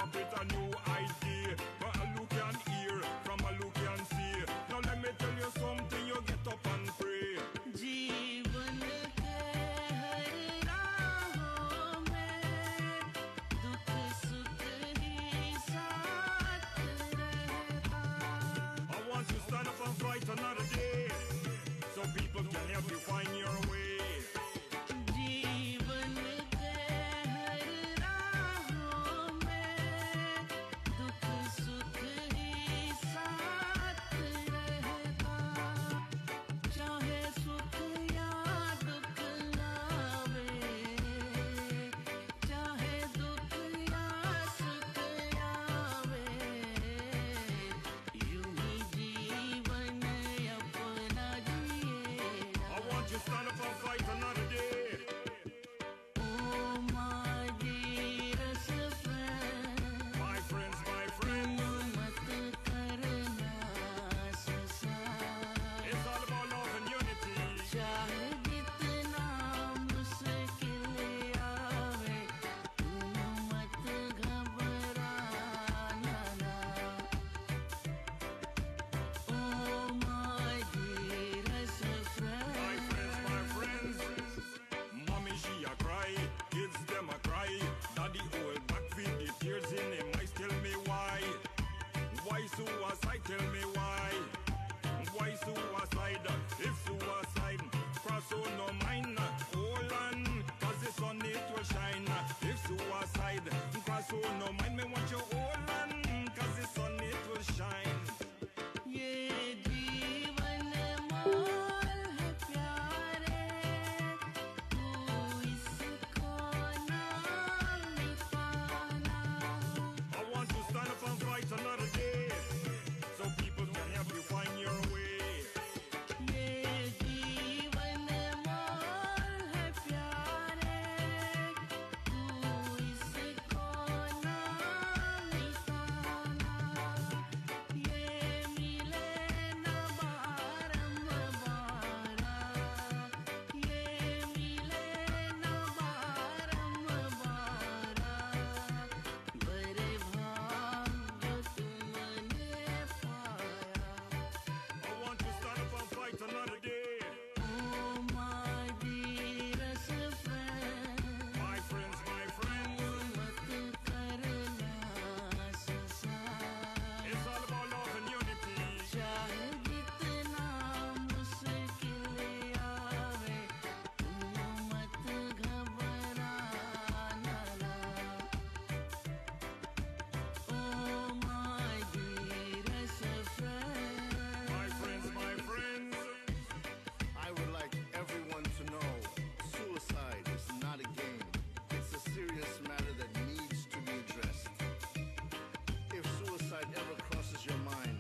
up with a new idea. But a look and hear, from a look and see. Now let me tell you something, you get up and pray. जीवन के हर राहों में दुख सुख ही साथ रहता. I want you to stand up and fight another day, so people can help you find your way. जीवन के हर राहों में दुख सुख ही साथ रहता. चाहे सुख या दुख लावे, चाहे दुख या सुख आवे, यूं ही जीवन अपना जिएगा. I want you to stand up and fight another day. Oh my dearest friend, My friends, my friends, मत करना संसार. it's all about love and unity. चाहे जितना मुश्किल आवे, तुम मत घबराना ना. Oh my dearest My friend, friends, mommy she a cry, kids them a cry. Daddy hold back feed the tears in him eyes. Tell me why? Why suicide? Tell me why? Why suicide? If suicide, cross on no mind, hold on, 'cause the sun it will shine. If suicide, cross on no mind, me want you hold on, 'cause the sun it will shine. ये जीवन मोल है प्यारे, तू इसको ना मिटाना. I want to stand up and fight another day, so people can help you find your way. ये जीवन मोल है प्यारे, तू इसको ना मिटाना. ये मिले ना बारंबार, ये मिले ना बारंबार, बड़े भाग्य तुमने पाया. I want to stand up and fight another day. Oh my dearest friend, My friends, मत करना संसार. it's all about love and unity. चाहे जितना मुश्किल आवे, तुम मत घबराना ना. Oh my dearest friend, My friends, I would like everyone to know suicide is not a game. It's a serious matter that needs to be addressed. If suicide ever crosses your mind,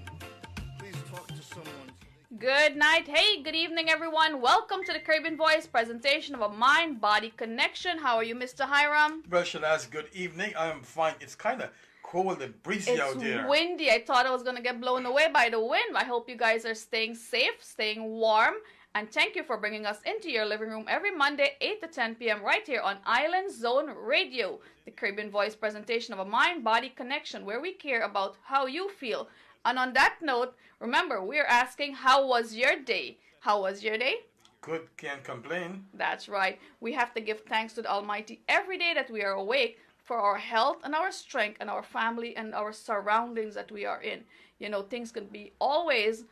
please talk to someone. Good night. Hey, good evening, everyone. Welcome to the Caribbean Voice presentation of a mind-body connection. How are you, Mr. Hiram? Well, Shanaz, good evening. I'm fine. It's kind of cold and breezy out It's there. windy. I thought I was going to get blown away by the wind. I hope you guys are staying safe, staying warm. And thank you for bringing us into your living room every Monday, 8 to 10 p.m. right here on Island Zone Radio, the Caribbean Voice presentation of a mind-body connection where we care about how you feel. And on that note, remember, we're asking, how was your day? How was your day? Good, can't complain. That's right. We have to give thanks to the Almighty every day that we are awake for our health and our strength and our family and our surroundings that we are in. You know, things can be always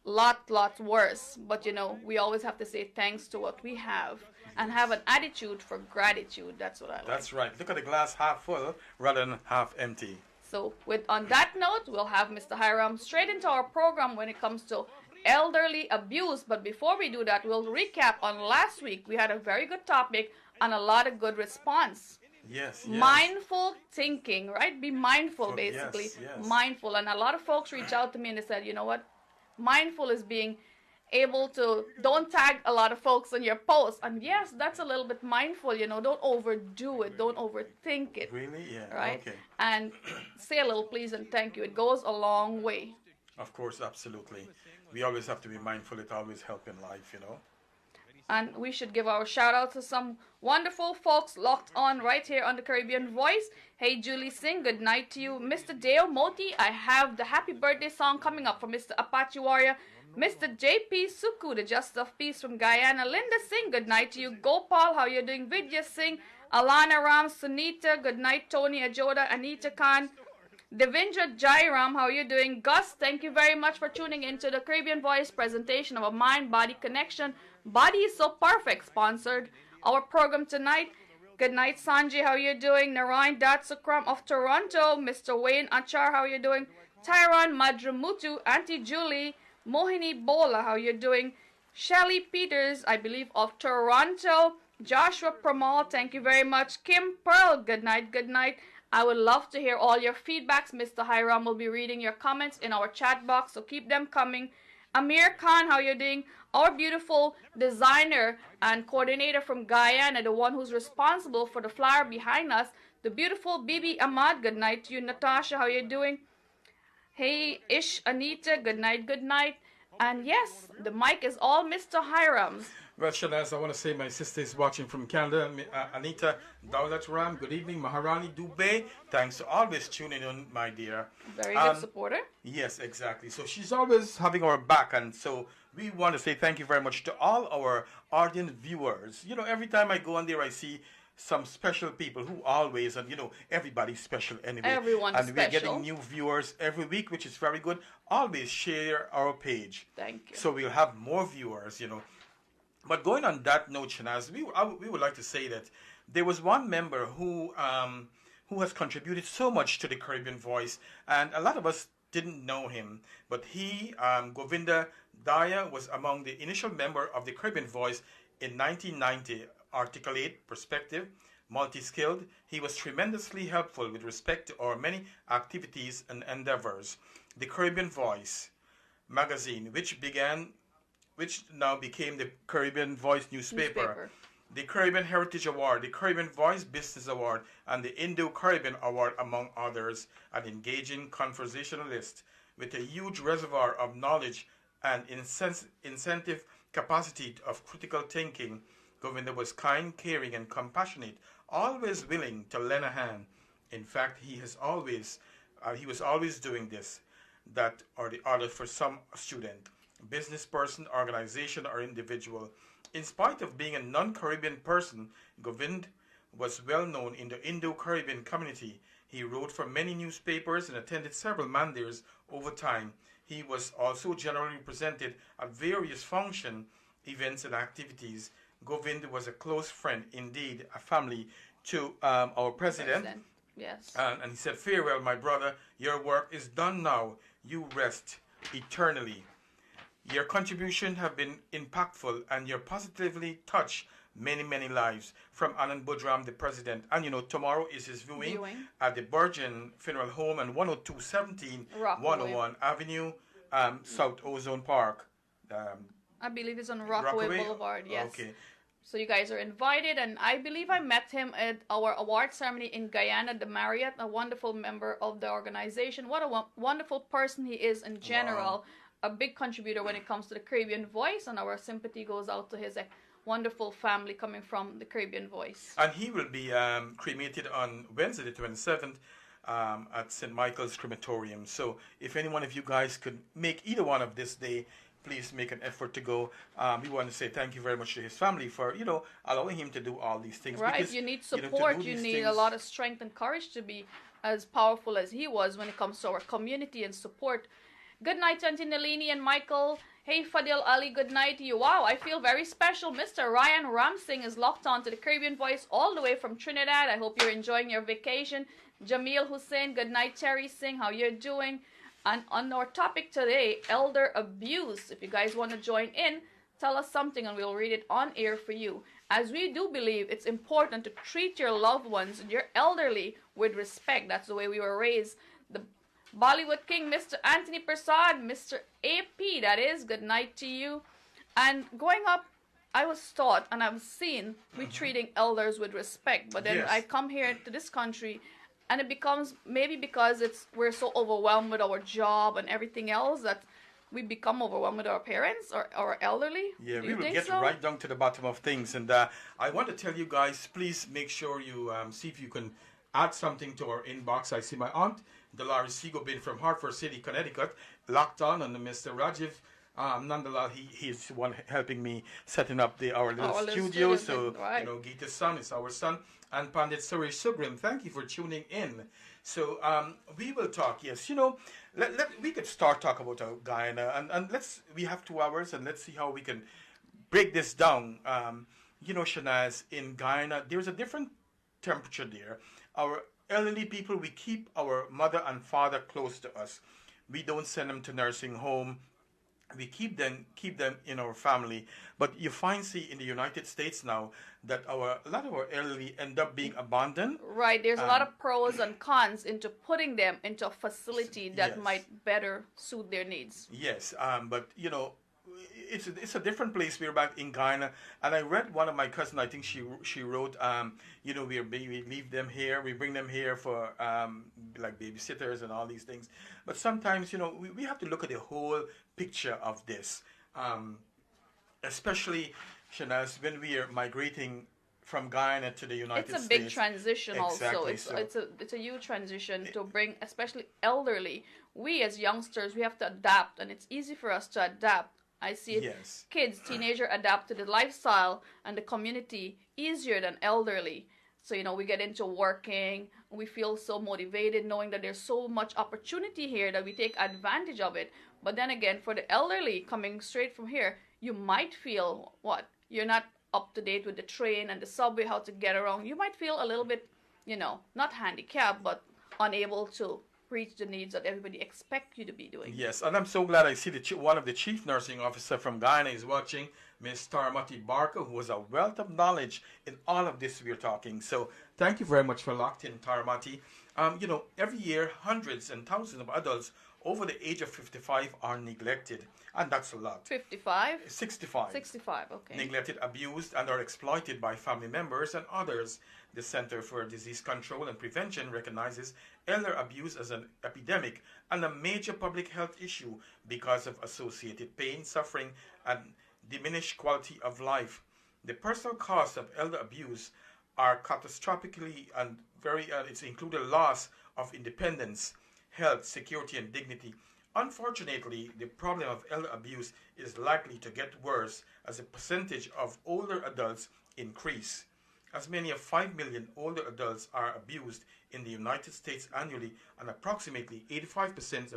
lot worse, but you know, we always have to say thanks to what we have and have an attitude for gratitude. That's what I like. That's right. Look at the glass half full rather than half empty. So on that note, we'll have Mr. Hiram straight into our program when it comes to elderly abuse. But before we do that, we'll recap on last week. We had a very good topic and a lot of good response. Yes. Mindful thinking, right? Be mindful, Oh, basically. yes. Mindful. And a lot of folks reach out to me and they said, you know what? Mindful is being able to, don't tag a lot of folks on your posts. And yes, that's a little bit mindful, you know, don't overdo it. Don't overthink it. Really? Yeah. Right? Okay. And say a little please and thank you. It goes a long way. Of course, absolutely. We always have to be mindful. It always helps in life, you know. And we should give our shout out to some wonderful folks locked on right here on the Caribbean Voice. Hey, Julie Singh, good night to you. Mr. Dale Moti, I have the happy birthday song coming up for Mr. Apache Warrior. Mr. JP Suku, the Justice of Peace from Guyana. Linda Singh, good night to you. Gopal, how you doing? Vidya Singh, Alana Ram, Sunita, good night. Tony Ajoda, Anita Khan. Devendra Jairam, how are you doing? Gus, thank you very much for tuning into the Caribbean Voice presentation of a mind-body connection. Body is so perfect, sponsored our program tonight. Good night, Sanjay, how are you doing? Narayan Datsukram of Toronto. Mr. Wayne Achar, how are you doing? Tyron Madramutu, Auntie Julie, Mohini Bola, how are you doing? Shelly Peters, I believe, of Toronto. Joshua Pramal, thank you very much. Kim Pearl, good night, good night. I would love to hear all your feedbacks. Mr. Hiram will be reading your comments in our chat box, so keep them coming. Amir Khan, how you doing? Our beautiful designer and coordinator from Guyana, the one who's responsible for the flower behind us, the beautiful Bibi Ahmad, good night to you. Natasha, how you doing? Hey, Ish Anita, good night, good night. And yes, the mic is all Mr. Hiram's. Well, Shanaz, I want to say my sister is watching from Canada. Anita Dawlat Ram, good evening. Maharani Dubey, thanks for always tuning in, my dear. Very good supporter. Yes, exactly. So she's always having our back, and so we want to say thank you very much to all our ardent viewers. You know, every time I go on there, I see some special people who always, and you know, everybody's special anyway. Everyone's and special. we're getting new viewers every week, which is very good. Always share our page. Thank you. So we'll have more viewers, you know. But going on that note, Shanaz, we would like to say that there was one member who has contributed so much to the Caribbean Voice, and a lot of us didn't know him. But he, Govinda Daya, was among the initial member of the Caribbean Voice in 1990. Articulate, perspective, multi-skilled. He was tremendously helpful with respect to our many activities and endeavors. The Caribbean Voice magazine, which now became the Caribbean Voice newspaper. The Caribbean Heritage Award, the Caribbean Voice Business Award, and the Indo-Caribbean Award, among others. An engaging conversationalist with a huge reservoir of knowledge and incentive capacity of critical thinking. Govinda was kind, caring, and compassionate, always willing to lend a hand. In fact, he was always doing this, that or the other for some student, business person, organization, or individual. In spite of being a non-Caribbean person, Govind was well known in the Indo-Caribbean community. He wrote for many newspapers and attended several mandirs over time. He was also generally presented at various function, events, and activities. Govind was a close friend, indeed a family, to our president. Yes. And he said, "Farewell, my brother. Your work is done now. You rest eternally. Your contribution have been impactful, and you positively touched many, many lives." From Anand Budram, the president. And you know, tomorrow is his viewing at the Burgeon Funeral Home on 10217 101 Avenue, South Ozone Park. I believe it's on Rockaway Boulevard, yes. Okay. So you guys are invited, and I believe I met him at our award ceremony in Guyana, the Marriott, a wonderful member of the organization. What a wonderful person he is in general. Wow. A big contributor when it comes to the Caribbean Voice, and our sympathy goes out to his wonderful family coming from the Caribbean Voice. And he will be cremated on Wednesday the 27th at St. Michael's Crematorium. So if any one of you guys could make either one of this day, please make an effort to go. We want to say thank you very much to his family for, you know, allowing him to do all these things. Right, because, you need support. You need a lot of strength and courage to be as powerful as he was when it comes to our community and support. Good night, Auntie Nalini and Michael. Hey, Fadil Ali, good night to you. Wow, I feel very special. Mr. Ryan Ramsing is locked on to the Caribbean Voice all the way from Trinidad. I hope you're enjoying your vacation. Jamil Hussein, good night. Terry Singh, how you're doing? And on our topic today, elder abuse. If you guys want to join in, tell us something and we'll read it on air for you. As we do believe it's important to treat your loved ones and your elderly with respect. That's the way we were raised. The Bollywood King, Mr. Anthony Prasad, Mr. AP, that is, good night to you. And growing up, I was taught and I've seen we treating elders with respect. But then I come here to this country, and it becomes maybe because we're so overwhelmed with our job and everything else that we become overwhelmed with our parents or our elderly? Yeah, Do we you will think get so? right down to the bottom of things. And I want to tell you guys, please make sure you see if you can add something to our inbox. I see my aunt, Dolores Sigobin from Hartford City, Connecticut, locked on, and Mr. Rajiv. Nonetheless, he's the one helping me setting up our little Our little studio. studio So, thing, right. Gita's son is our son. And Pandit Suresh Sugrim, thank you for tuning in. So, we will talk, yes. We could start talk about Guyana, and we have 2 hours, and let's see how we can break this down. Shanaz, in Guyana, there's a different temperature there. Our elderly people, we keep our mother and father close to us. We don't send them to nursing home. We keep them in our family. But you see in the United States now that a lot of our elderly end up being abandoned. Right, there's a lot of pros and cons into putting them into a facility that Yes. might better suit their needs. Yes, but it's a different place. We're back in Guyana, and I read one of my cousin. I think she wrote, we leave them here, we bring them here for like babysitters and all these things. But sometimes we have to look at the whole picture of this, especially Shanaz, when we are migrating from Guyana to the United States. It's a big transition also. Exactly, It's a huge transition to bring, especially elderly. We as youngsters, we have to adapt, and it's easy for us to adapt. I see it, Yes. kids, teenager adapt to the lifestyle and the community easier than elderly. So, we get into working, we feel so motivated knowing that there's so much opportunity here that we take advantage of it. But then again, for the elderly coming straight from here, you might feel you're not up to date with the train and the subway, how to get around. You might feel a little bit, not handicapped, but unable to reach the needs that everybody expects you to be doing. Yes, and I'm so glad I see one of the chief nursing officer from Guyana is watching, Miss Taramati Barker, who has a wealth of knowledge in all of this we're talking. So thank you very much for locked in, Taramati. Every year, hundreds and thousands of adults over the age of 55 are neglected, and that's a lot. 55? 65. 65, okay. Neglected, abused, and are exploited by family members and others. The Center for Disease Control and Prevention recognizes elder abuse as an epidemic and a major public health issue because of associated pain, suffering, and diminished quality of life. The personal costs of elder abuse are catastrophically and it's included loss of independence, health, security, and dignity. Unfortunately, the problem of elder abuse is likely to get worse as the percentage of older adults increase. As many as 5 million older adults are abused in the United States annually, and approximately 85%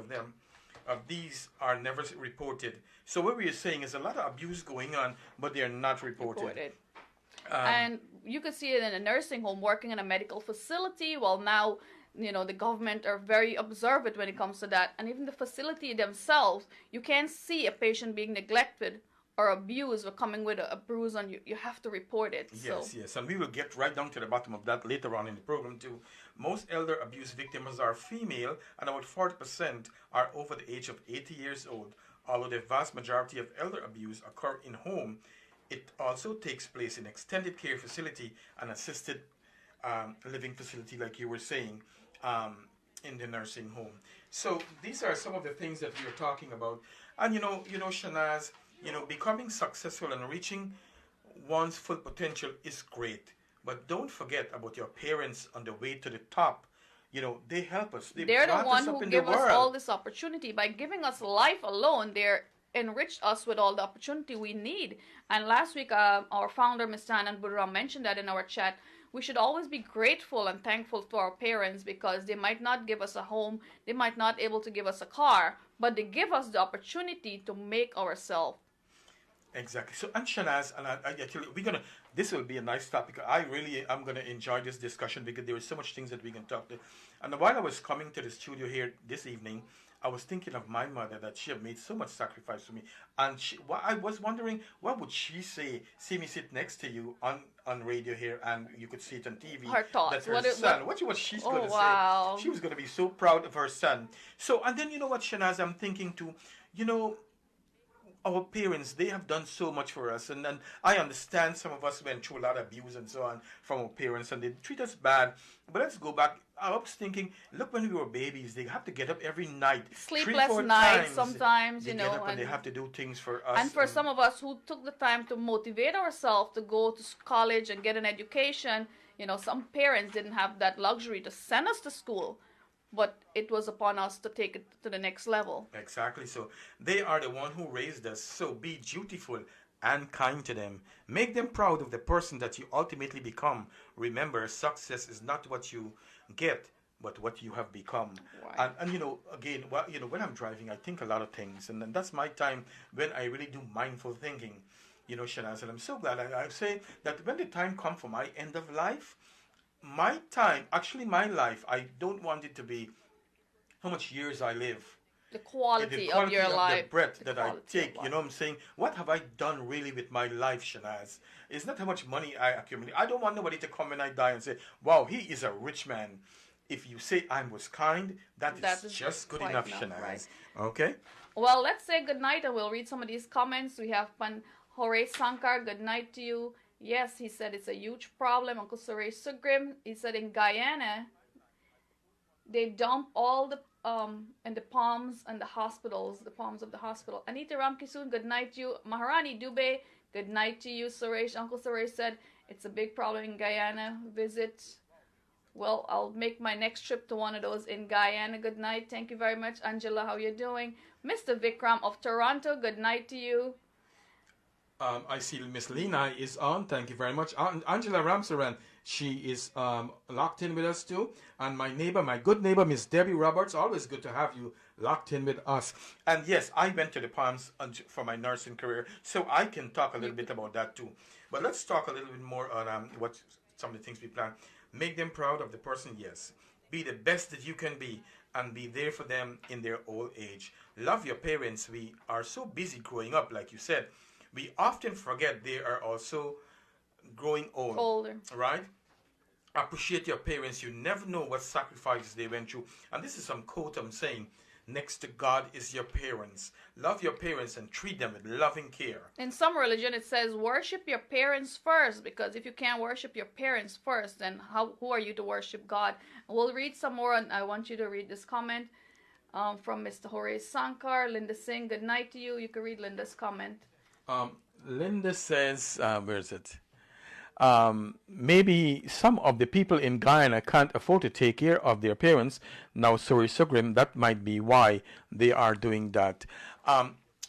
of these are never reported. So what we are saying is a lot of abuse going on, but they are not reported. And you could see it in a nursing home, working in a medical facility. Well, now, the government are very observant when it comes to that. And even the facility themselves, you can't see a patient being neglected or abused or coming with a bruise on you. You have to report it. Yes. And we will get right down to the bottom of that later on in the program too. Most elder abuse victims are female, and about 40% are over the age of 80 years old. Although the vast majority of elder abuse occur in home, it also takes place in extended care facility and assisted living facility, like you were saying, in the nursing home. So these are some of the things that we are talking about. And Shanaz, becoming successful and reaching one's full potential is great, but don't forget about your parents on the way to the top. They help us. They're the one who give us all this opportunity. By giving us life alone, they're enriched us with all the opportunity we need. And last week, our founder, Ms. Tanan Budram, mentioned that in our chat. We should always be grateful and thankful to our parents because they might not give us a home, they might not be able to give us a car, but they give us the opportunity to make ourselves. Exactly. So, and Shanaz, and I tell you, this will be a nice topic. I really am going to enjoy this discussion because there is so much things that we can talk to. And while I was coming to the studio here this evening, I was thinking of my mother, that she had made so much sacrifice for me. And I was wondering, what would she say, see me sit next to you on radio here, and you could see it on TV. Her thoughts. That her son, what she's going to wow. say. She was going to be so proud of her son. So, and then you know what, Shanaz, I'm thinking too, our parents, they have done so much for us. And I understand some of us went through a lot of abuse and so on from our parents, and they treat us bad. But let's go back. I was thinking, look, when we were babies, they have to get up every night. Sleepless 3-4 nights times. sometimes, They you get know. up and they have to do things for us. And for some of us who took the time to motivate ourselves to go to college and get an education, you know, some parents didn't have that luxury to send us to school, but it was upon us to take it to the next level. Exactly. So they are the one who raised us. So be dutiful and kind to them. Make them proud of the person that you ultimately become. Remember, success is not what you get, but what you have become. Right. And you know, again, when I'm driving, I think a lot of things, and then that's my time when I really do mindful thinking. You know, Shanaz, and I'm so glad. I say that when the time comes for my end of life, my time, actually my life, I don't want it to be how much years I live. The quality of your life. The breath the that I quality of take, you life. know what I'm saying? What have I done really with my life, Shanaz? It's not how much money I accumulate. I don't want nobody to come when I die and say, wow, he is a rich man. If you say I was kind, that is just good quite enough, enough, Shanaz. right. Okay? Well, let's say good night and we'll read some of these comments. We have Hore Sankar, good night to you. Yes, he said it's a huge problem. Uncle Suresh Sugrim, he said in Guyana, they dump all the in the palms and the hospitals, the palms of the hospital. Anita Ramkisoon, good night to you. Maharani Dubey, good night to you. Suresh, Uncle Suresh said it's a big problem in Guyana. Visit. Well, I'll make my next trip to one of those in Guyana. Good night. Thank you very much, Angela. How you doing? Mr. Vikram of Toronto, good night to you. I see Miss Lena is on. Thank you very much. Angela Ramsaran, she is locked in with us too. And my neighbor, my good neighbor, Miss Debbie Roberts, always good to have you locked in with us. And yes, I went to the Palms for my nursing career, so I can talk a little bit about that too. But let's talk a little bit more on what some of the things we plan. Make them proud of the person, yes. Be the best that you can be and be there for them in their old age. Love your parents. We are so busy growing up, like you said. We often forget they are also growing old. Older. Right? Appreciate your parents. You never know what sacrifices they went through. And this is some quote I'm saying. Next to God is your parents. Love your parents and treat them with loving care. In some religion, it says worship your parents first, because if you can't worship your parents first, then who are you to worship God? We'll read some more, and I want you to read this comment from Mr. Horace Sankar. Linda Singh, good night to you. You can read Linda's comment. Linda says, where is it? Maybe some of the people in Guyana can't afford to take care of their parents. Now, sorry, Sugrim, that might be why they are doing that.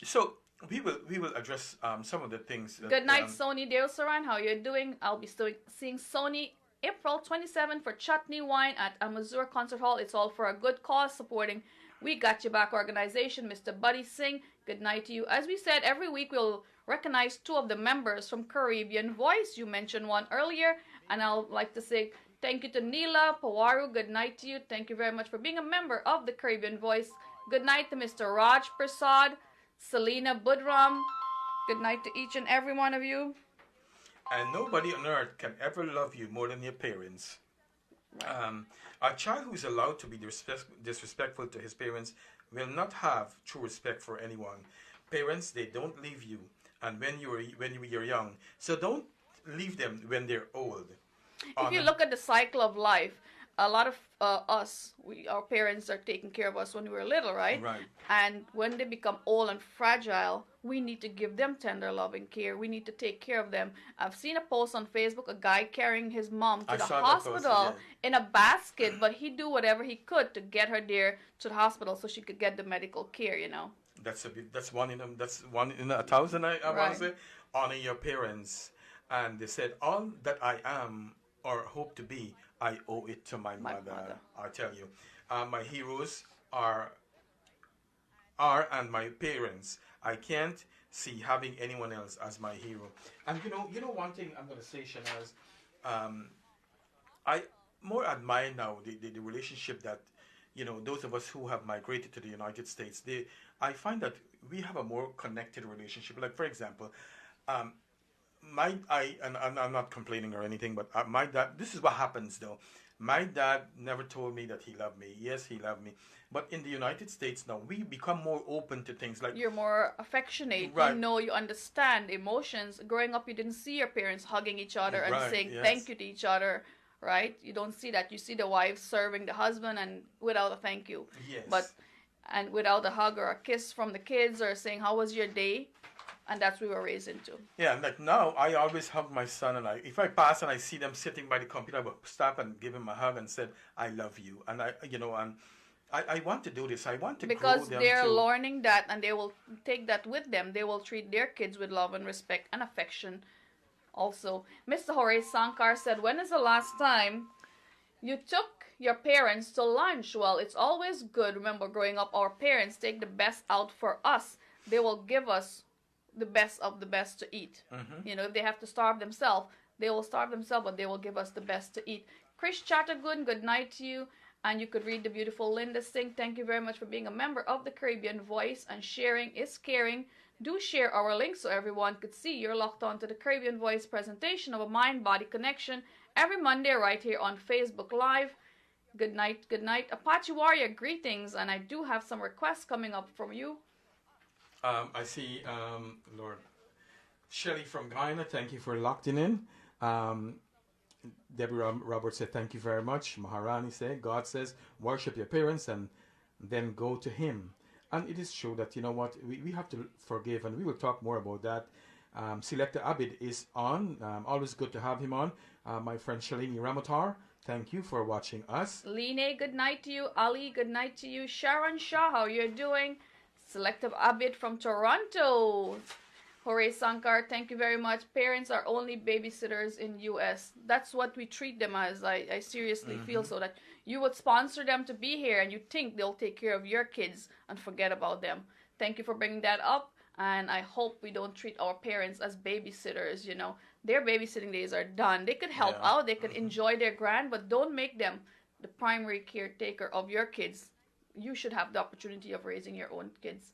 So we will address some of the things. Good night, Sony Deosaran. How you doing? I'll be seeing Sony April 27 for Chutney Wine at Amazur Concert Hall. It's all for a good cause, supporting We Got Your Back organization. Mr. Buddy Singh, good night to you. As we said, every week we'll recognize two of the members from Caribbean Voice. You mentioned one earlier, and I'll like to say thank you to Neela Pawaru. Good night to you. Thank you very much for being a member of the Caribbean Voice. Good night to Mr. Raj Prasad, Selena Budram. Good night to each and every one of you. And nobody on earth can ever love you more than your parents. Right. A child who is allowed to be disrespectful to his parents will not have true respect for anyone. Parents, they don't leave you, and when you're young, so don't leave them when they're old. If you look at the cycle of life, a lot of our parents are taking care of us when we were little, right? Right. And when they become old and fragile, we need to give them tender loving care. We need to take care of them. I've seen a post on Facebook, a guy carrying his mom to the hospital in a basket, but he do whatever he could to get her there to the hospital so she could get the medical care, you know. That's one in 1,000. I want to say. Honor your parents, and they said, all that I am or hope to be, I owe it to my mother. I tell you, my heroes are and my parents. I can't see having anyone else as my hero. And you know one thing I'm going to say, Shanaz, I more admire now the relationship that, those of us who have migrated to the United States, I find that we have a more connected relationship. Like, for example, and I'm not complaining or anything, but my dad, this is what happens though. My dad never told me that he loved me. Yes, he loved me. But in the United States now, we become more open to things like... You're more affectionate. Right. You know, you understand emotions. Growing up, you didn't see your parents hugging each other and Right, saying yes. thank you to each other, right? You don't see that. You see the wife serving the husband and without a thank you. Yes. And without a hug or a kiss from the kids or saying, how was your day? And that's what we were raised into. Yeah, like now, I always hug my son, and if I pass and I see them sitting by the computer, I will stop and give him a hug and said, I love you. And I want to do this. I want to Because grow them they're too. learning that and they will take that with them. They will treat their kids with love and respect and affection also. Mr. Horace Sankar said, when is the last time you took your parents to lunch? Well, it's always good. Remember, growing up, our parents take the best out for us. They will give us the best of the best to eat. Mm-hmm. You know, if they have to starve themselves, they will starve themselves, but they will give us the best to eat. Chris Chattergood, good night to you. And you could read the beautiful Linda Singh. Thank you very much for being a member of the Caribbean Voice, and sharing is caring. Do share our link so everyone could see you're locked on to the Caribbean Voice presentation of a mind-body connection every Monday right here on Facebook Live. Good night, good night. Apache Warrior, greetings. And I do have some requests coming up from you. I see, Lord. Shelley from Guyana, thank you for locked in. Deborah Roberts said, thank you very much. Maharani said, God says, worship your parents and then go to him. And it is true that, you know what, we have to forgive, and we will talk more about that. Selector Abid is on. Always good to have him on. My friend Shalini Ramatar, thank you for watching us. Line, good night to you. Ali, good night to you. Sharon Shah, how you're doing? Selective Abid from Toronto. Horace Sankar, thank you very much. Parents are only babysitters in U.S. That's what we treat them as. I seriously feel so, that you would sponsor them to be here and you think they'll take care of your kids and forget about them. Thank you for bringing that up, and I hope we don't treat our parents as babysitters. You know, their babysitting days are done. They could help out, they could enjoy their grand, but don't make them the primary caretaker of your kids. You should have the opportunity of raising your own kids.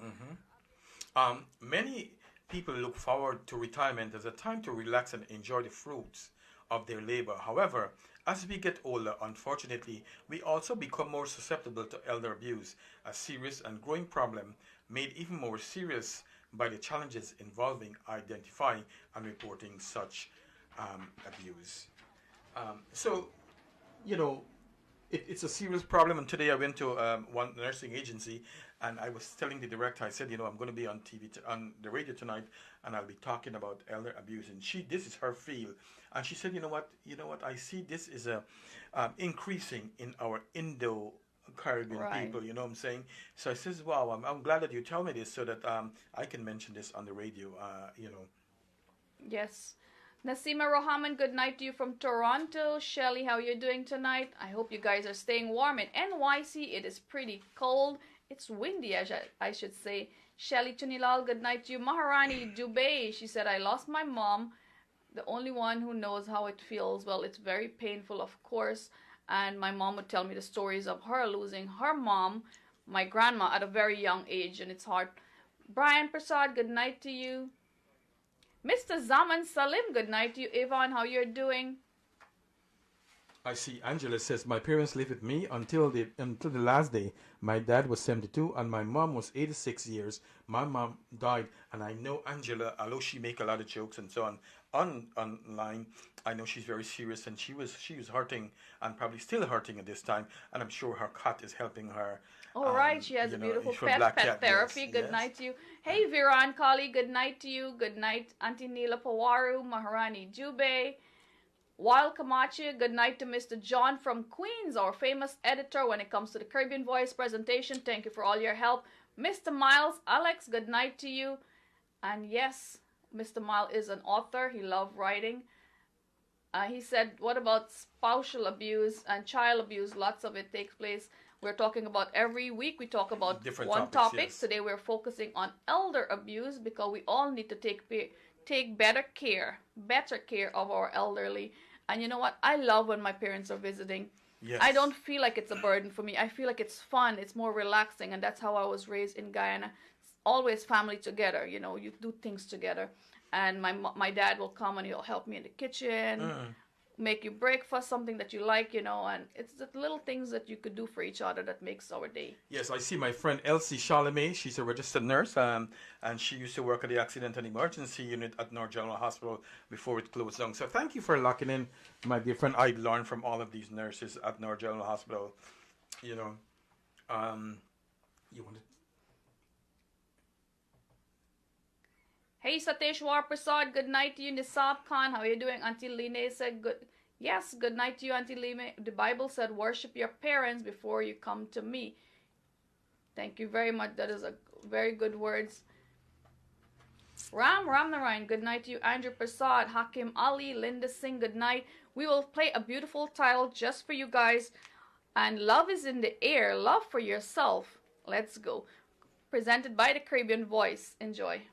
Many people look forward to retirement as a time to relax and enjoy the fruits of their labor. However, as we get older, unfortunately, we also become more susceptible to elder abuse, a serious and growing problem made even more serious by the challenges involving identifying and reporting such abuse. So, you know, it's a serious problem. And today I went to one nursing agency, and I was telling the director, I said, you know, I'm going to be on TV, on the radio tonight, and I'll be talking about elder abuse. And this is her field. And she said, you know what, I see this is increasing in our Indo-Caribbean people, you know what I'm saying? So I says, wow, I'm glad that you tell me this so that I can mention this on the radio, you know. Yes. Nasima Rohaman, good night to you from Toronto. Shelly, how you doing tonight? I hope you guys are staying warm. In NYC, it is pretty cold. It's windy, I should say. Shelly Chunilal, good night to you. Maharani Dubey, she said, I lost my mom. The only one who knows how it feels. Well, it's very painful, of course. And my mom would tell me the stories of her losing her mom, my grandma, at a very young age. And it's hard. Brian Prasad, good night to you. Mr. Zaman Salim, good night to you. Yvonne, how you're doing? I see Angela says, my parents lived with me until the last day. My dad was 72 and my mom was 86 years. My mom died, and I know Angela, although she make a lot of jokes and so on online, I know she's very serious, and she was hurting and probably still hurting at this time, and I'm sure her cat is helping her. All right, she has a beautiful pet therapy. Yes, good night to you. Hey, Viran Kali, good night to you. Good night, Auntie Neela Pawaru, Maharani Jube. Wild Kamachi, good night to Mr. John from Queens, our famous editor when it comes to the Caribbean Voice presentation. Thank you for all your help. Mr. Miles, Alex, good night to you. And yes, Mr. Miles is an author. He loved writing. He said, what about spousal abuse and child abuse? Lots of it takes place. We're talking about every week. We talk about different one topics, topic. yes. Today we're focusing on elder abuse, because we all need to take better care of our elderly. And you know what? I love when my parents are visiting. Yes. I don't feel like it's a burden for me. I feel like it's fun. It's more relaxing. And that's how I was raised in Guyana. It's always family together. You know, you do things together. And my dad will come and he'll help me in the kitchen. make you breakfast, something that you like, and it's the little things that you could do for each other that makes our day. Yes, I see my friend Elsie Charlemagne. She's a registered nurse, and she used to work at the accident and emergency unit at North General Hospital before it closed down. So thank you for locking in, my dear friend. I learned from all of these nurses at North General Hospital. You wanted. Hey Sateshwar Prasad, good night to you. Nisab Khan, how are you doing? Auntie Line said good. Yes, good night to you, Auntie Line. The Bible said, worship your parents before you come to me. Thank you very much. That is a very good words. Ram Narayan, good night to you. Andrew Prasad, Hakim Ali, Linda Singh, good night. We will play a beautiful title just for you guys. And Love is in the Air, Love for Yourself. Let's go. Presented by the Caribbean Voice. Enjoy.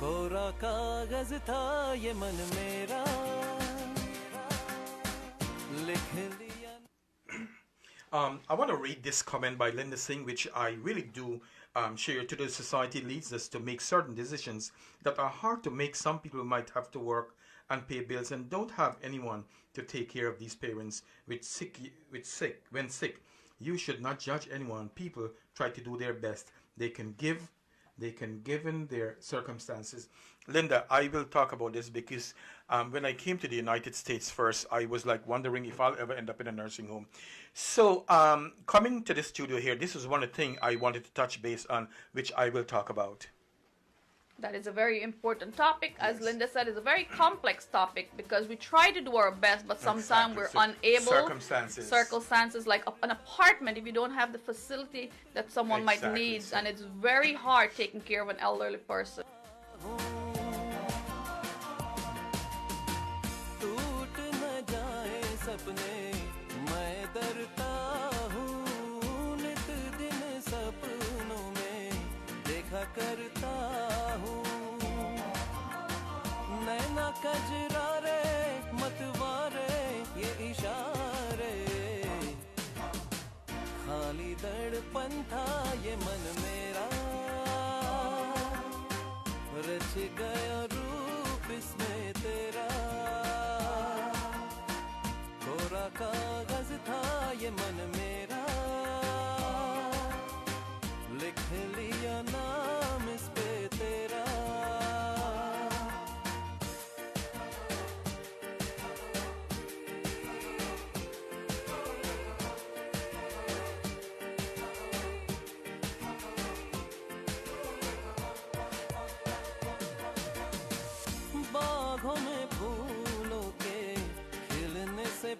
कोरा कागज था ये मन मेरा लिख लिया. I want to read this comment by Linda Singh, which I really do share. Today, society leads us to make certain decisions that are hard to make. Some people might have to work and pay bills and don't have anyone to take care of these parents when sick. You should not judge anyone. People try to do their best. They can given their circumstances. Linda, I will talk about this because when I came to the United States first, I was like wondering if I'll ever end up in a nursing home. So coming to the studio here, this is one of the things I wanted to touch base on, which I will talk about. That is a very important topic. As Linda said, it's a very complex topic because we try to do our best, but sometimes we're unable. Circumstances like an apartment, if you don't have the facility that someone might need, and it's very hard taking care of an elderly person. कजरारे मतवारे ये इशारे खाली दड़पन था ये मन मेरा रच गया रूप इसमें तेरा कोरा कागज था ये मन मेरा लिख लिया नाम इस पे तेरा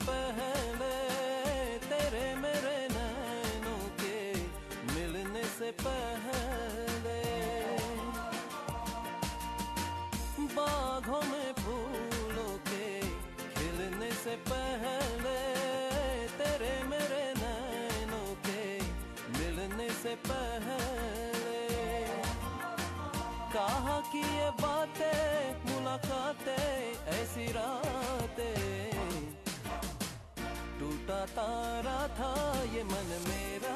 पहले तेरे मेरे नैनों के मिलने से पहले बागों में फूलों के खिलने से पहले तेरे मेरे नैनों के मिलने से पहले कहा कि ये बातें मुलाकातें ऐसी रातें टूटा तारा था ये मन मेरा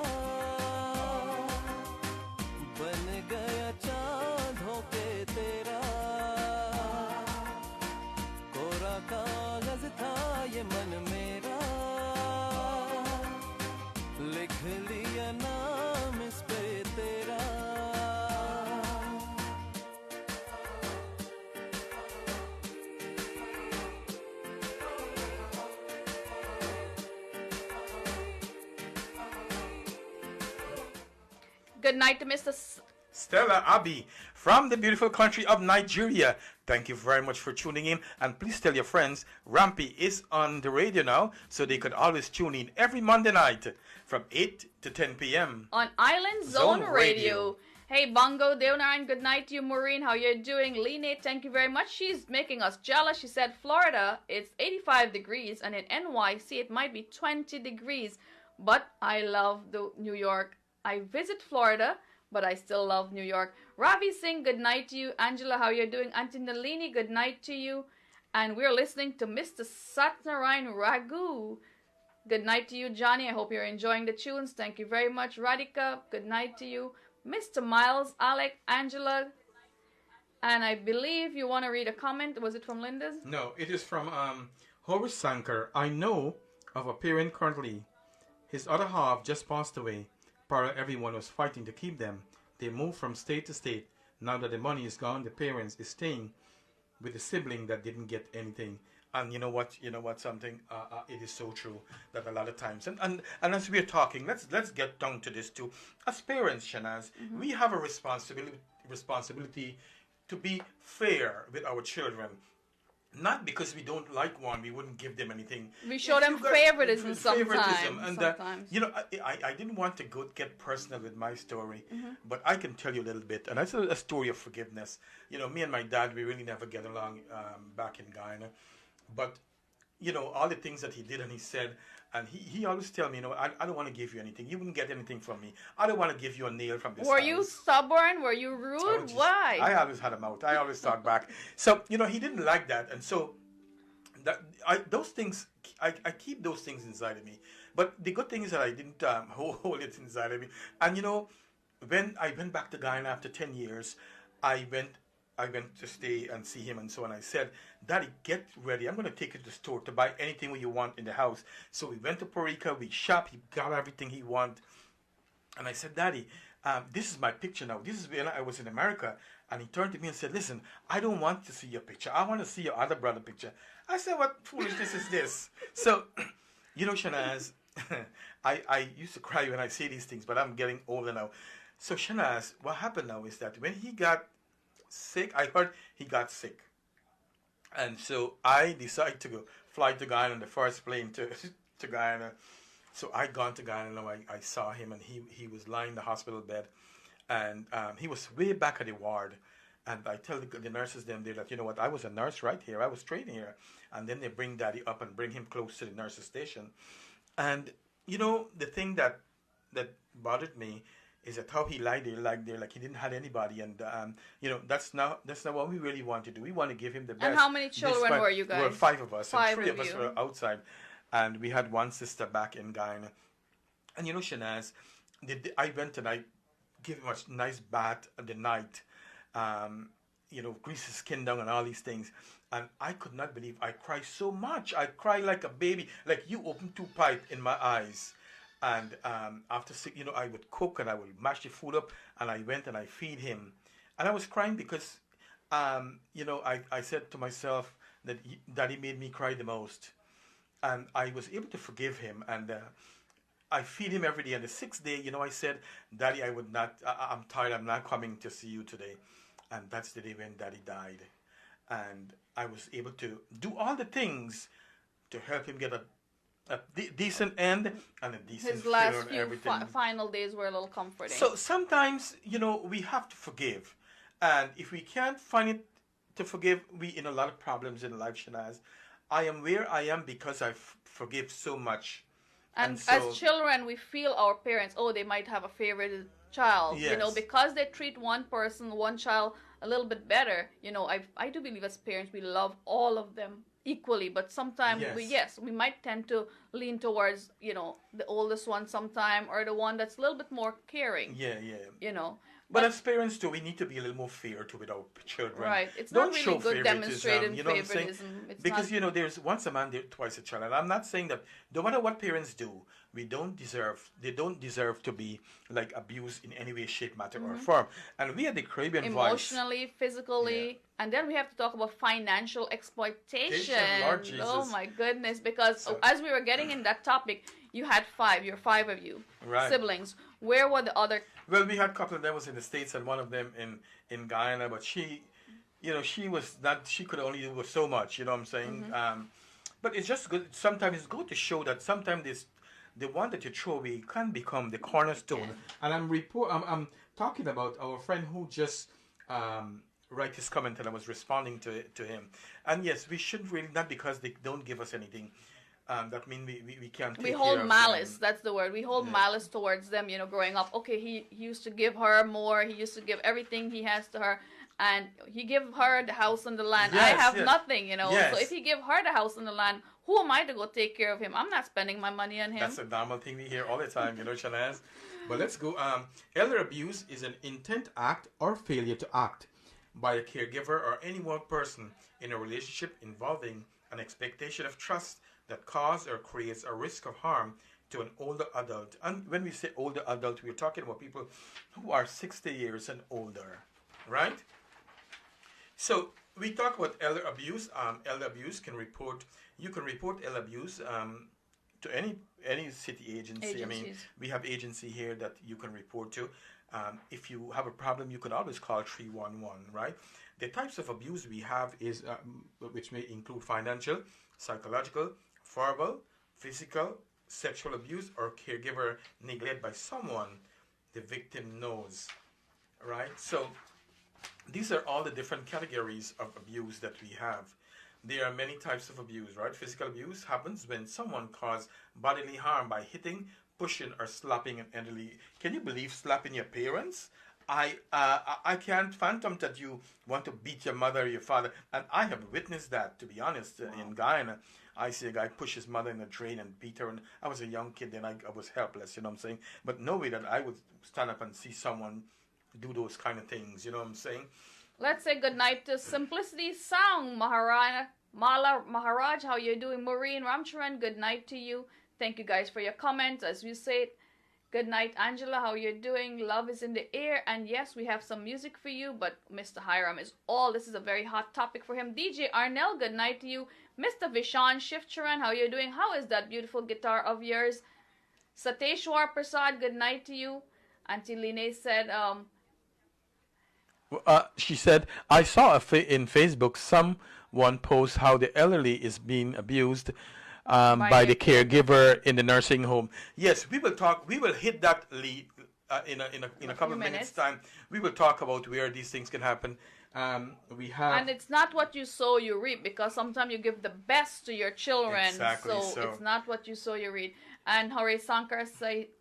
बन गया चाँद होके तेरा कोरा कागज था ये मन मेरा लिख लिया नाम इस पे तेरा Good night to Mr. Stella Abbey from the beautiful country of Nigeria. Thank you very much for tuning in. And please tell your friends, Rampy is on the radio now, so they could always tune in every Monday night from 8 to 10 p.m. on Island Zone Radio. Hey, Bongo, Deonaran, good night to you. Maureen, how you doing? Line, thank you very much. She's making us jealous. She said Florida, it's 85 degrees, and in NYC, it might be 20 degrees. But I love the New York. I visit Florida, but I still love New York. Ravi Singh, good night to you. Angela, how you doing? Auntie Nalini, good night to you. And we're listening to Mr. Satnarayan Raghu. Good night to you, Johnny. I hope you're enjoying the tunes. Thank you very much. Radhika, good night to you. Mr. Miles, Alec, Angela, and I believe you want to read a comment. Was it from Linda's? No, it is from Horace Sanker. I know of a parent currently. His other half just passed away. Prior, everyone was fighting to keep them. They moved from state to state. Now that the money is gone, the parents is staying with the sibling that didn't get anything. And you know what? Something. It is so true that a lot of times, and as we're talking, let's get down to this too. As parents, Shanaz, we have a responsibility to be fair with our children. Not because we don't like one, we wouldn't give them anything. We show them favoritism sometimes. And I didn't want to get personal with my story, but I can tell you a little bit. And that's a story of forgiveness. Me and my dad, we really never get along back in Guyana. But, all the things that he did and he said, and he always tell me, I don't want to give you anything. You wouldn't get anything from me. I don't want to give you a nail from this Were house. you stubborn? Were you rude? Why? I always had a mouth. I always talk back. So, he didn't like that. And so, those things, I keep those things inside of me. But the good thing is that I didn't hold it inside of me. And, when I went back to Guyana after 10 years, I went to stay and see him, and so on. I said, Daddy, get ready. I'm going to take you to the store to buy anything you want in the house. So we went to Puerto Rico. We shopped. He got everything he wanted. And I said, Daddy, this is my picture now. This is when I was in America. And he turned to me and said, listen, I don't want to see your picture. I want to see your other brother picture. I said, what foolishness is this? So, Shanaz, I used to cry when I say these things, but I'm getting older now. So, Shanaz, what happened now is that when he got sick, I heard he got sick. And so I decided to fly to Guyana on the first plane to Guyana. So I gone to Guyana and I saw him, and he was lying in the hospital bed, and he was way back at the ward. And I tell the nurses then there that, what, I was a nurse right here. I was trained here. And then they bring Daddy up and bring him close to the nurse's station. And, the thing that bothered me is that how he lied there, like he didn't have anybody, and that's not what we really want to do. We want to give him the best. And how many children were you guys? There were 5 of us, and 3 of us you. were outside, and we had one sister back in Guyana. And Shanaz, I went and I gave him a nice bath at the night, grease his skin down and all these things, and I could not believe I cried so much. I cried like a baby, like you opened 2 pipes in my eyes. And after, I would cook and I would mash the food up, and I went and I feed him. And I was crying because, I said to myself that he made me cry the most. And I was able to forgive him, and I feed him every day. And the 6th day, I said, Daddy, I'm tired, I'm not coming to see you today. And that's the day when Daddy died. And I was able to do all the things to help him get a decent end and a decent His last funeral and few everything. final days were a little comforting. So sometimes, we have to forgive. And if we can't find it to forgive, we in a lot of problems in life, Shanaz. I am where I am because I forgive so much. And so, as children, we feel our parents, they might have a favorite child. Yes. Because they treat one child a little bit better. I do believe as parents, we love all of them equally, but sometimes we might tend to lean towards the oldest one sometime, or the one that's a little bit more caring. But as parents too, we need to be a little more fair with our children. Right. It's Don't not show really good demonstrating favoritism. favoritism. Because there's once a man, twice a child. And I'm not saying that no matter what parents do, they don't deserve to be like abused in any way, shape, matter, or form. And we are the Caribbean emotionally, physically, and then we have to talk about financial exploitation. Lord Jesus. Oh my goodness! Because as we were getting in that topic, you had 5. You're 5 of you, siblings. Where were the other? Well, we had a couple of them was in the States, and one of them in Guyana. But she was not. She could only do so much. You know what I'm saying? But it's just good. Sometimes it's good to show that sometimes the one that you throw away can become the cornerstone. And I'm talking about our friend who just write his comment and I was responding to him. And yes, we should really, not because they don't give us anything. That means we can't take We care hold of malice. them. That's the word. We hold malice towards them. You know, growing up. Okay, he used to give her more. He used to give everything he has to her, and he give her the house and the land. I Yes, have yes. nothing. You know. Yes. So if he give her the house and the land, who am I to go take care of him? I'm not spending my money on him. That's a normal thing we hear all the time, you know, Shanaz. But let's go. Elder abuse is an intent act or failure to act by a caregiver or any one person in a relationship involving an expectation of trust that causes or creates a risk of harm to an older adult. And when we say older adult, we're talking about people who are 60 years and older, right? So we talk about elder abuse. Elder abuse you can report elder abuse to any city agency. I mean, Agencies. we have agency here that you can report to. If you have a problem, you can always call 311, right? The types of abuse we have is, which may include financial, psychological, verbal, physical, sexual abuse, or caregiver neglect by someone the victim knows, right? So these are all the different categories of abuse that we have. There are many types of abuse, right? Physical abuse happens when someone causes bodily harm by hitting, pushing, or slapping an elderly. Can you believe slapping your parents? I can't fathom that you want to beat your mother or your father. And I have witnessed that, to be honest, in Guyana. I see a guy push his mother in the drain and beat her. And I was a young kid then, I was helpless, you know what I'm saying? But no way that I would stand up and see someone do those kind of things, you know what I'm saying? Let's say goodnight to Simplicity Sound, Maharaj, how you doing? Maureen Ramcharan, good night to you. Thank you guys for your comments. As we said, good night, Angela, how you doing? Love is in the air. And yes, we have some music for you, but Mr. Hiram is all. This is a very hot topic for him. DJ Arnell, good night to you. Mr. Vishan Shifcharan, how you doing? How is that beautiful guitar of yours? Sateshwar Prasad, good night to you. Auntie Line said, She said, I saw in Facebook someone post how the elderly is being abused by the caregiver in the nursing home. Yes, we will hit that lead in a couple of minutes time. We will talk about where these things can happen. And it's not what you sow you reap, because sometimes you give the best to your children. Exactly, so it's not what you sow you reap. And Hare Sankar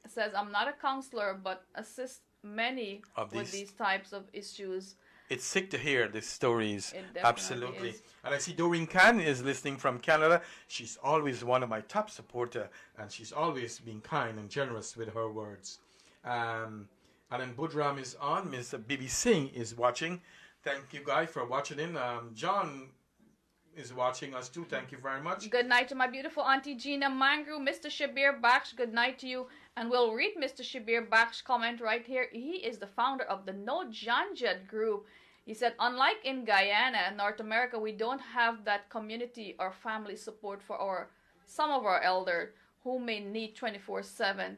says, I'm not a counselor, but assist many with these types of issues. It's sick to hear these stories. Absolutely. Is. And I see Doreen Khan is listening from Canada. She's always one of my top supporter, and she's always been kind and generous with her words. And then Budram is on. Miss Bibi Singh is watching. Thank you guys for watching in. John is watching us too. Thank you very much. Good night to my beautiful Auntie Gina Mangru. Mr. Shabir Baksh, good night to you. And we'll read Mr. Shabir Baksh's comment right here. He is the founder of the No Janjad group. He said, unlike in Guyana and North America, we don't have that community or family support for some of our elders who may need 24/7.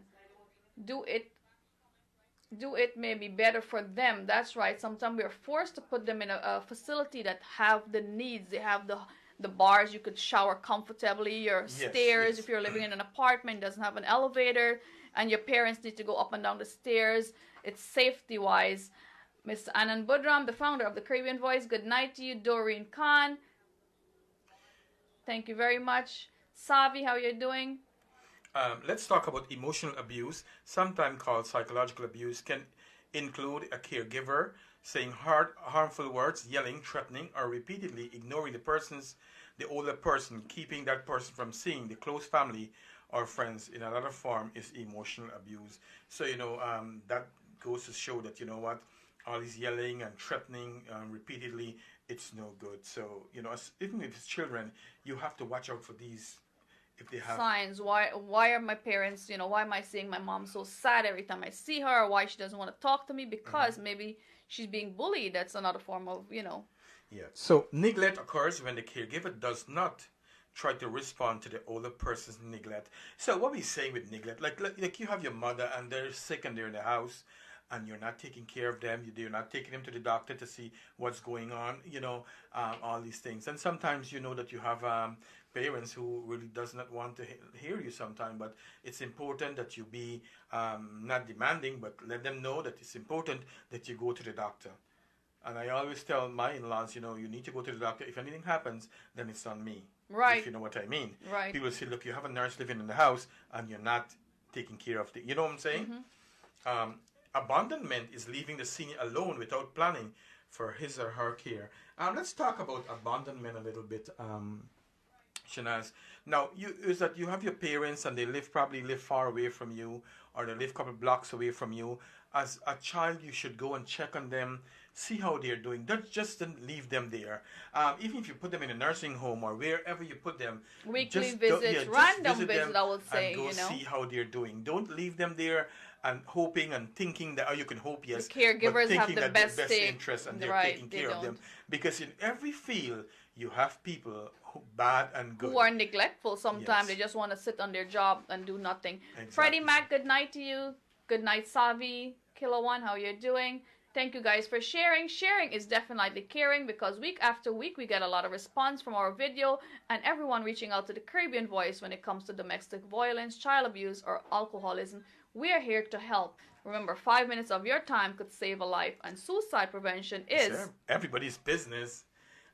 Do it may be better for them. That's right. Sometimes we're forced to put them in a facility that have the needs. They have the bars, you could shower comfortably, your stairs, if you're living in an apartment, doesn't have an elevator, and your parents need to go up and down the stairs. It's safety-wise. Mr. Anand Budram, the founder of the Caribbean Voice, good night to you. Doreen Khan, thank you very much. Savi, how you doing? Let's talk about emotional abuse, sometimes called psychological abuse, can include a caregiver saying harmful words, yelling, threatening, or repeatedly ignoring the older person, keeping that person from seeing the close family or friends in another form is emotional abuse. So, that goes to show that, all this yelling and threatening repeatedly, it's no good. So, even with children, you have to watch out for these. If they have signs, why are my parents, why am I seeing my mom so sad every time I see her, or why she doesn't want to talk to me, because maybe she's being bullied. That's another form of, Yeah. So neglect occurs when the caregiver does not try to respond to the older person's neglect. So what we say with neglect, like you have your mother and they're sick and they're in the house, and you're not taking care of them. You're not taking them to the doctor to see what's going on, all these things. And sometimes you know that you have parents who really does not want to hear you sometimes, but it's important that you be not demanding, but let them know that it's important that you go to the doctor. And I always tell my in-laws, you need to go to the doctor. If anything happens, then it's on me. Right. If you know what I mean. Right. People say, look, you have a nurse living in the house and you're not taking care of you know what I'm saying? Mm-hmm. Abandonment is leaving the senior alone without planning for his or her care. Let's talk about abandonment a little bit, Shanaz. Now, is that you have your parents and they probably live far away from you, or they live a couple blocks away from you. As a child, you should go and check on them, see how they're doing. Don't just leave them there. Even if you put them in a nursing home or wherever you put them, weekly visits, random visit, I would say, and go see how they're doing. Don't leave them there and hoping and thinking that you can hope, yes, the caregivers but have the best interest and they're taking care of them. Because in every field, you have people bad and good who are neglectful sometimes. Yes. They just want to sit on their job and do nothing. Exactly. Freddie Mac, good night to you. Good night, Savi. Kilo One, how you doing? Thank you guys for sharing. Sharing is definitely caring, because week after week we get a lot of response from our video and everyone reaching out to the Caribbean Voice when it comes to domestic violence, child abuse, or alcoholism. We are here to help. Remember, 5 minutes of your time could save a life, and suicide prevention is everybody's business.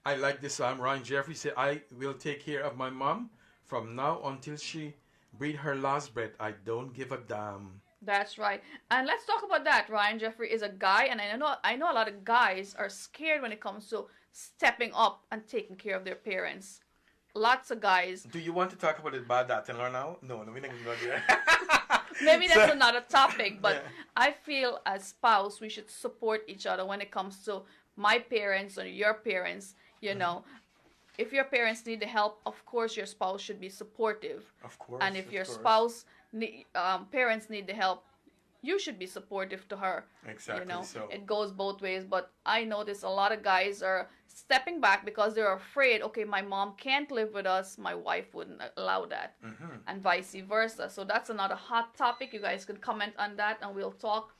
I like this. Ryan Jeffrey said, I will take care of my mom from now until she breathe her last breath. I don't give a damn. That's right. And let's talk about that. Ryan Jeffrey is a guy, and I know a lot of guys are scared when it comes to stepping up and taking care of their parents. Lots of guys. Do you want to talk about it bad that now? No, we're not going to go there. Maybe that's another topic, but yeah. I feel as spouse we should support each other when it comes to my parents or your parents. If your parents need the help, of course your spouse should be supportive. Of course. And if your spouse parents need the help, you should be supportive to her. Exactly. So it goes both ways. But I notice a lot of guys are stepping back because they're afraid, okay, my mom can't live with us, my wife wouldn't allow that, and vice versa. So that's another hot topic. You guys can comment on that and we'll talk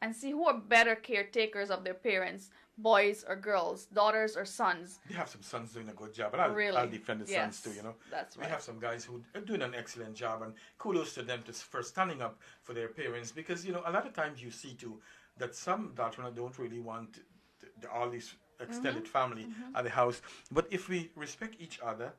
and see who are better caretakers of their parents, boys or girls, daughters or sons. We have some sons doing a good job, and I'll defend the sons too, That's right. We have some guys who are doing an excellent job, and kudos to them for standing up for their parents, because, a lot of times you see too that some daughters don't really want all this extended family at the house. But if we respect each other,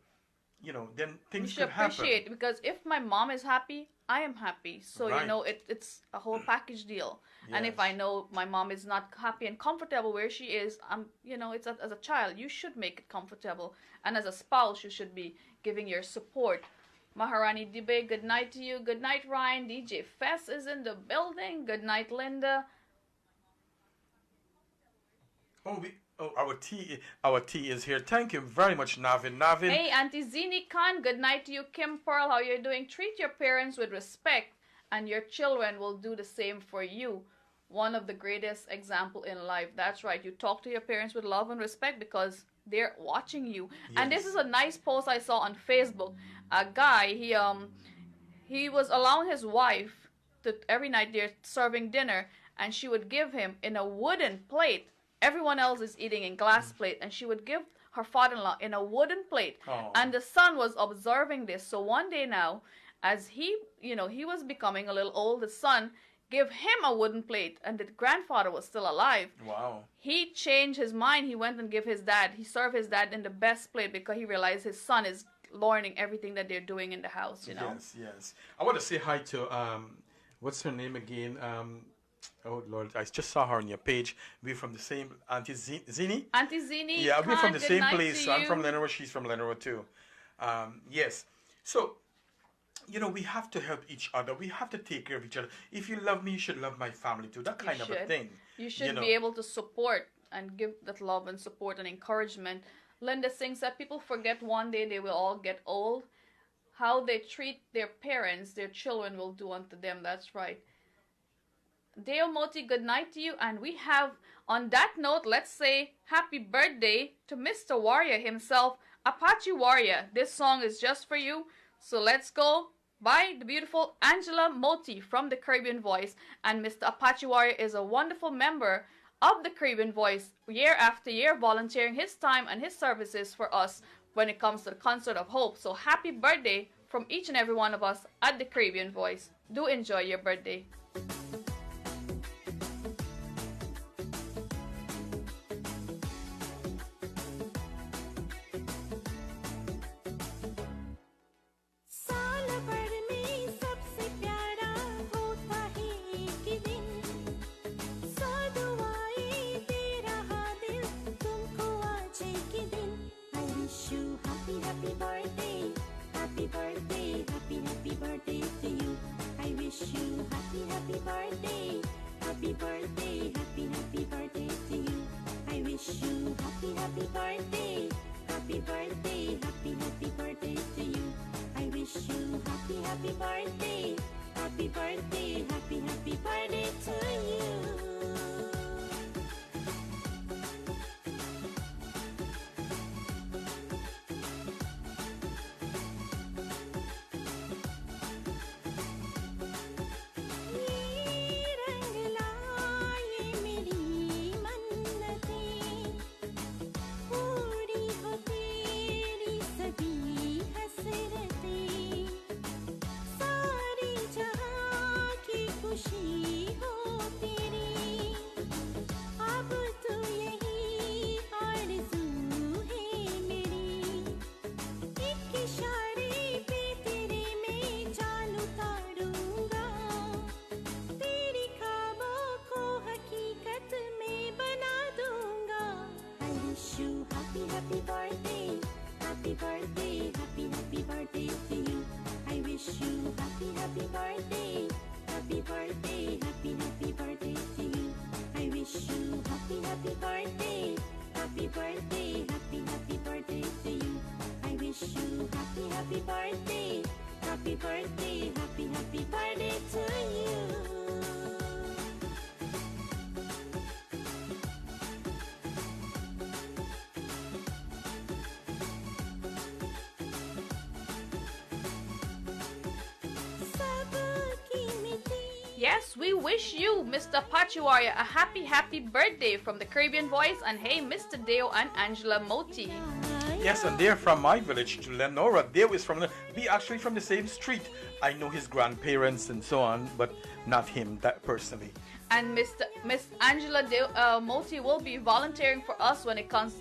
then things could happen. We should appreciate, because if my mom is happy, I am happy. So, right. It's a whole package deal. Yes. And if I know my mom is not happy and comfortable where she is, as a child, you should make it comfortable. And as a spouse, you should be giving your support. Maharani Dibe, good night to you. Good night, Ryan. DJ Fess is in the building. Good night, Linda. Our tea is here. Thank you very much, Navin. Hey, Auntie Zini Khan, good night to you. Kim Pearl, how you doing? Treat your parents with respect, and your children will do the same for you. One of the greatest example in life. That's right. You talk to your parents with love and respect because they're watching you. Yes. And this is a nice post I saw on Facebook. A guy, he was allowing his wife to, every night they're serving dinner, and she would give him in a wooden plate. Everyone else is eating in glass plate, and she would give her father-in-law in a wooden plate. Oh. And the son was observing this. So one day now, as he was becoming a little old, the son gave him a wooden plate, and the grandfather was still alive. Wow. He changed his mind. He went and he served his dad in the best plate because he realized his son is learning everything that they're doing in the house, Yes. I want to say hi to, what's her name again? Oh, Lord, I just saw her on your page. We're from the same, Auntie Zini? Auntie Zini. Yeah, we're from the same place. I'm from Lenora. She's from Lenora too. Yes. So, we have to help each other. We have to take care of each other. If you love me, you should love my family too. That kind of a thing. You should be able to support and give that love and support and encouragement. Linda Singh said, people forget one day they will all get old. How they treat their parents, their children will do unto them. That's right. Deo Moti, good night to you. And we have, on that note, let's say happy birthday to Mr. Warrior himself, Apache Warrior. This song is just for you. So let's go by the beautiful Angela Moti from the Caribbean Voice. And Mr. Apache Warrior is a wonderful member of the Caribbean Voice, year after year, volunteering his time and his services for us when it comes to the Concert of Hope. So happy birthday from each and every one of us at the Caribbean Voice. Do enjoy your birthday. Yes, we wish you, Mr. Apache Warrior, a happy birthday from the Caribbean Voice. And hey, Mr. Deo and Angela Moti. Yes, and they're from my village to Lenora. Deo is we actually from the same street. I know his grandparents and so on, but not him that personally. And Miss Angela Moti will be volunteering for us when it comes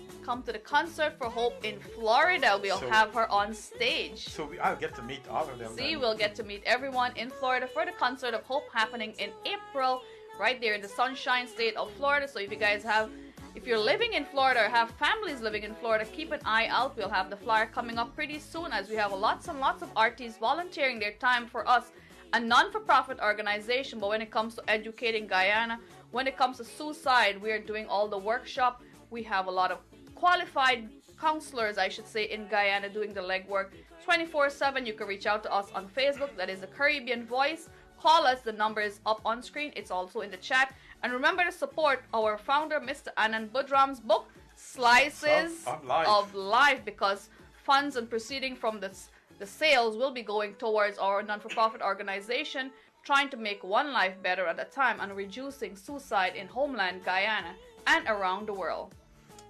to the Concert for Hope in Florida. We'll have her on stage. So I'll get to meet all of them. We'll get to meet everyone in Florida for the Concert of Hope happening in April, right there in the Sunshine State of Florida. So if you're living in Florida or have families living in Florida, keep an eye out. We'll have the flyer coming up pretty soon, as we have lots and lots of artists volunteering their time for us. A non-for-profit organization, but when it comes to educating Guyana, when it comes to suicide, we are doing all the workshop. We have a lot of qualified counselors, I should say, in Guyana doing the legwork 24/7. You can reach out to us on Facebook. That is the Caribbean Voice. Call us. The number is up on screen. It's also in the chat. And remember to support our founder, Mr. Anand Budram's book, Slices of Life, because funds and proceeding from the sales will be going towards our non-for-profit organization, trying to make one life better at a time and reducing suicide in homeland Guyana and around the world.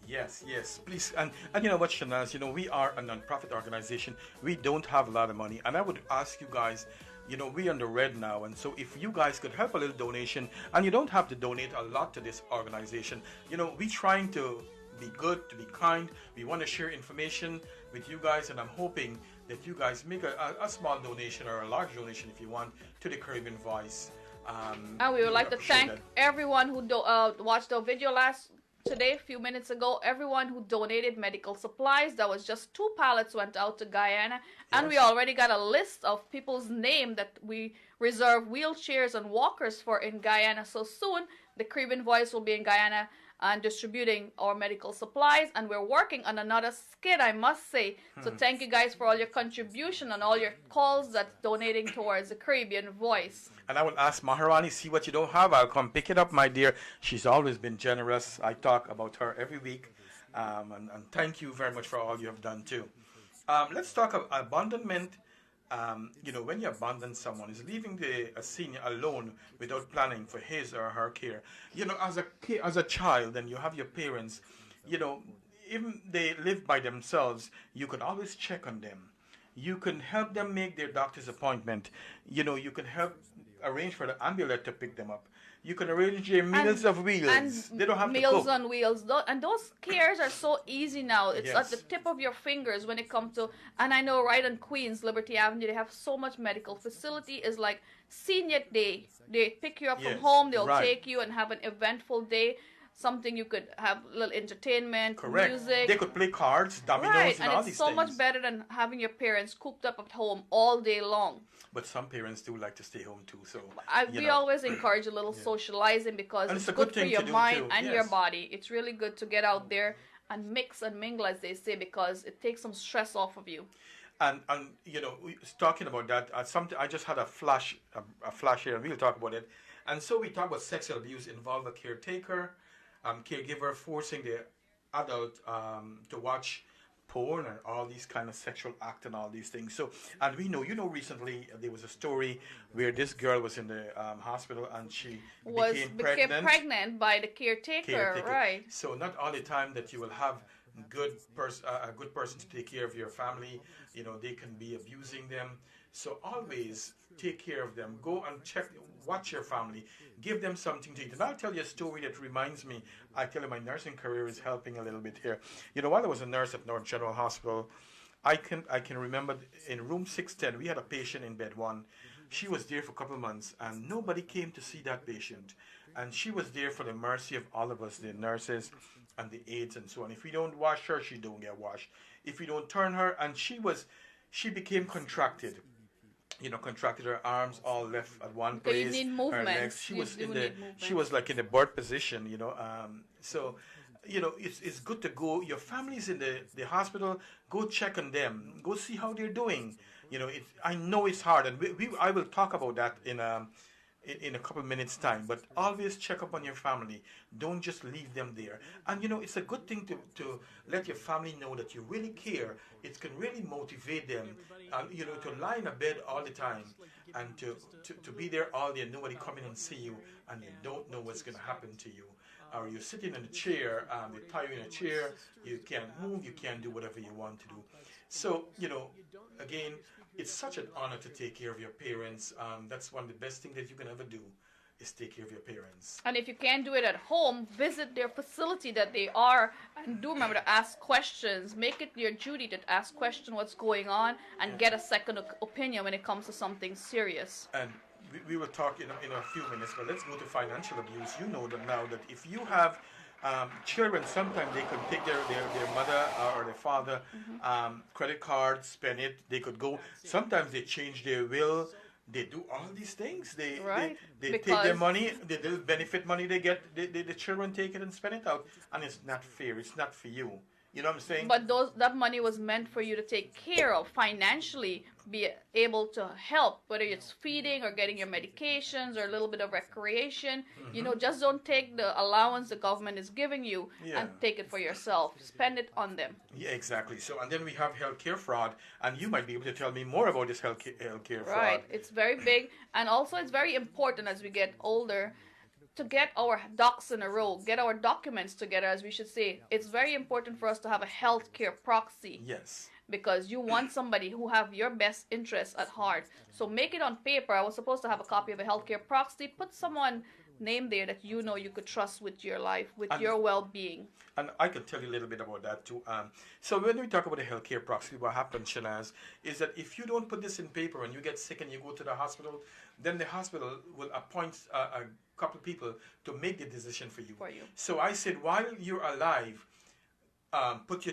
Yes, please. And you know what, Shanaz, we are a non-profit organization. We don't have a lot of money. And I would ask you guys, we're on the red now. And so if you guys could help a little donation, and you don't have to donate a lot to this organization, we're trying to be good, to be kind. We want to share information with you guys, and I'm hoping that you guys make a small donation or a large donation if you want to the Caribbean Voice. And we would like to thank everyone who watched our video today, a few minutes ago, everyone who donated medical supplies. That was just 2 pallets went out to Guyana. And we already got a list of people's name that we reserve wheelchairs and walkers for in Guyana. So soon, the Caribbean Voice will be in Guyana and distributing our medical supplies, and we're working on another skit, I must say. So thank you guys for all your contribution and all your calls that's donating towards the Caribbean Voice. And I will ask Maharani, see what you don't have, I'll come pick it up, my dear. She's always been generous. I talk about her every week, and thank you very much for all you have done too. Let's talk about abandonment when you abandon someone, is leaving a senior alone without planning for his or her care. As a child, and you have your parents, even they live by themselves, you can always check on them. You can help them make their doctor's appointment. You can help arrange for the ambulance to pick them up. You can arrange their meals of wheels. And they don't have to meals cook. on wheels. And those cares are so easy now. It's Yes. at the tip of your fingers when it comes to, and I know right on Queens, Liberty Avenue, they have so much medical facility. Is like senior day. They pick you up from Yes, home. They'll right. take you and have an eventful day. Something you could have a little entertainment, Correct. music. They could play cards, dominoes, Right, and and all it's these so things. much better than having your parents cooped up at home all day long. But some parents do like to stay home too. So We always encourage a little socializing because And it's it's a good good for thing your to do mind too, and your yes. body. It's really good to get out there and mix and mingle, as they say, because it takes some stress off of you. And talking about that, I just had a flash here, and we'll talk about it. And so we talk about sexual abuse involve a caretaker, caregiver forcing the adult to watch porn and all these kind of sexual act and all these things. So, and we know, recently there was a story where this girl was in the hospital and she became pregnant by the caretaker, right? So not all the time that you will have a good person to take care of your family. They can be abusing them. So always take care of them. Go and watch your family. Give them something to eat. And I'll tell you a story that reminds me. I tell you, my nursing career is helping a little bit here. While I was a nurse at North General Hospital, I can remember in room 610, we had a patient in bed 1. She was there for a couple of months, and nobody came to see that patient. And she was there for the mercy of all of us, the nurses and the aides and so on. If we don't wash her, she don't get washed. If we don't turn her, and she became contracted. Contracted, her arms all left at one place. You need movement. Her legs. She was like in the birth position. So, it's good to go. Your family's in the hospital. Go check on them. Go see how they're doing. I know it's hard, and I will talk about that in a couple of minutes' time. But always check up on your family. Don't just leave them there. And it's a good thing to let your family know that you really care. It can really motivate them. To lie in a bed all the time and to be there all day and nobody coming and see you and you don't know what's going to happen to you. Or you're sitting in a chair, they tie you in a chair, you can't move, you can't do whatever you want to do. So, again, it's such an honor to take care of your parents. That's one of the best things that you can ever do, is take care of your parents. And if you can't do it at home, visit their facility that they are, and do remember to ask questions. Make it your duty to ask questions what's going on and get a second opinion when it comes to something serious. And we will talk in a few minutes, but let's go to financial abuse. You know that now that if you have children, sometimes they could take their mother or their father credit card, spend it. They could go. Sometimes they change their will. They do all these things. They take their money, the little benefit money they get. The children take it and spend it out, and it's not fair. It's not for you. You know what I'm saying? But that money was meant for you to take care of financially, be able to help, whether it's feeding or getting your medications or a little bit of recreation. Just don't take the allowance the government is giving you and take it for yourself. Spend it on them. Yeah, exactly. So, and then we have healthcare fraud, and you might be able to tell me more about this healthcare fraud. Right. It's very big, and also it's very important as we get older to get our ducks in a row, get our documents together, as we should say. It's very important for us to have a healthcare proxy. Yes. Because you want somebody who have your best interests at heart. So make it on paper. I was supposed to have a copy of a healthcare proxy. Put someone name there that you could trust with your life, with your well-being. And I can tell you a little bit about that too. So when we talk about a healthcare proxy, what happens, Shanaz, is that if you don't put this in paper and you get sick and you go to the hospital, then the hospital will appoint a couple of people to make the decision for you. So I said, while you're alive, put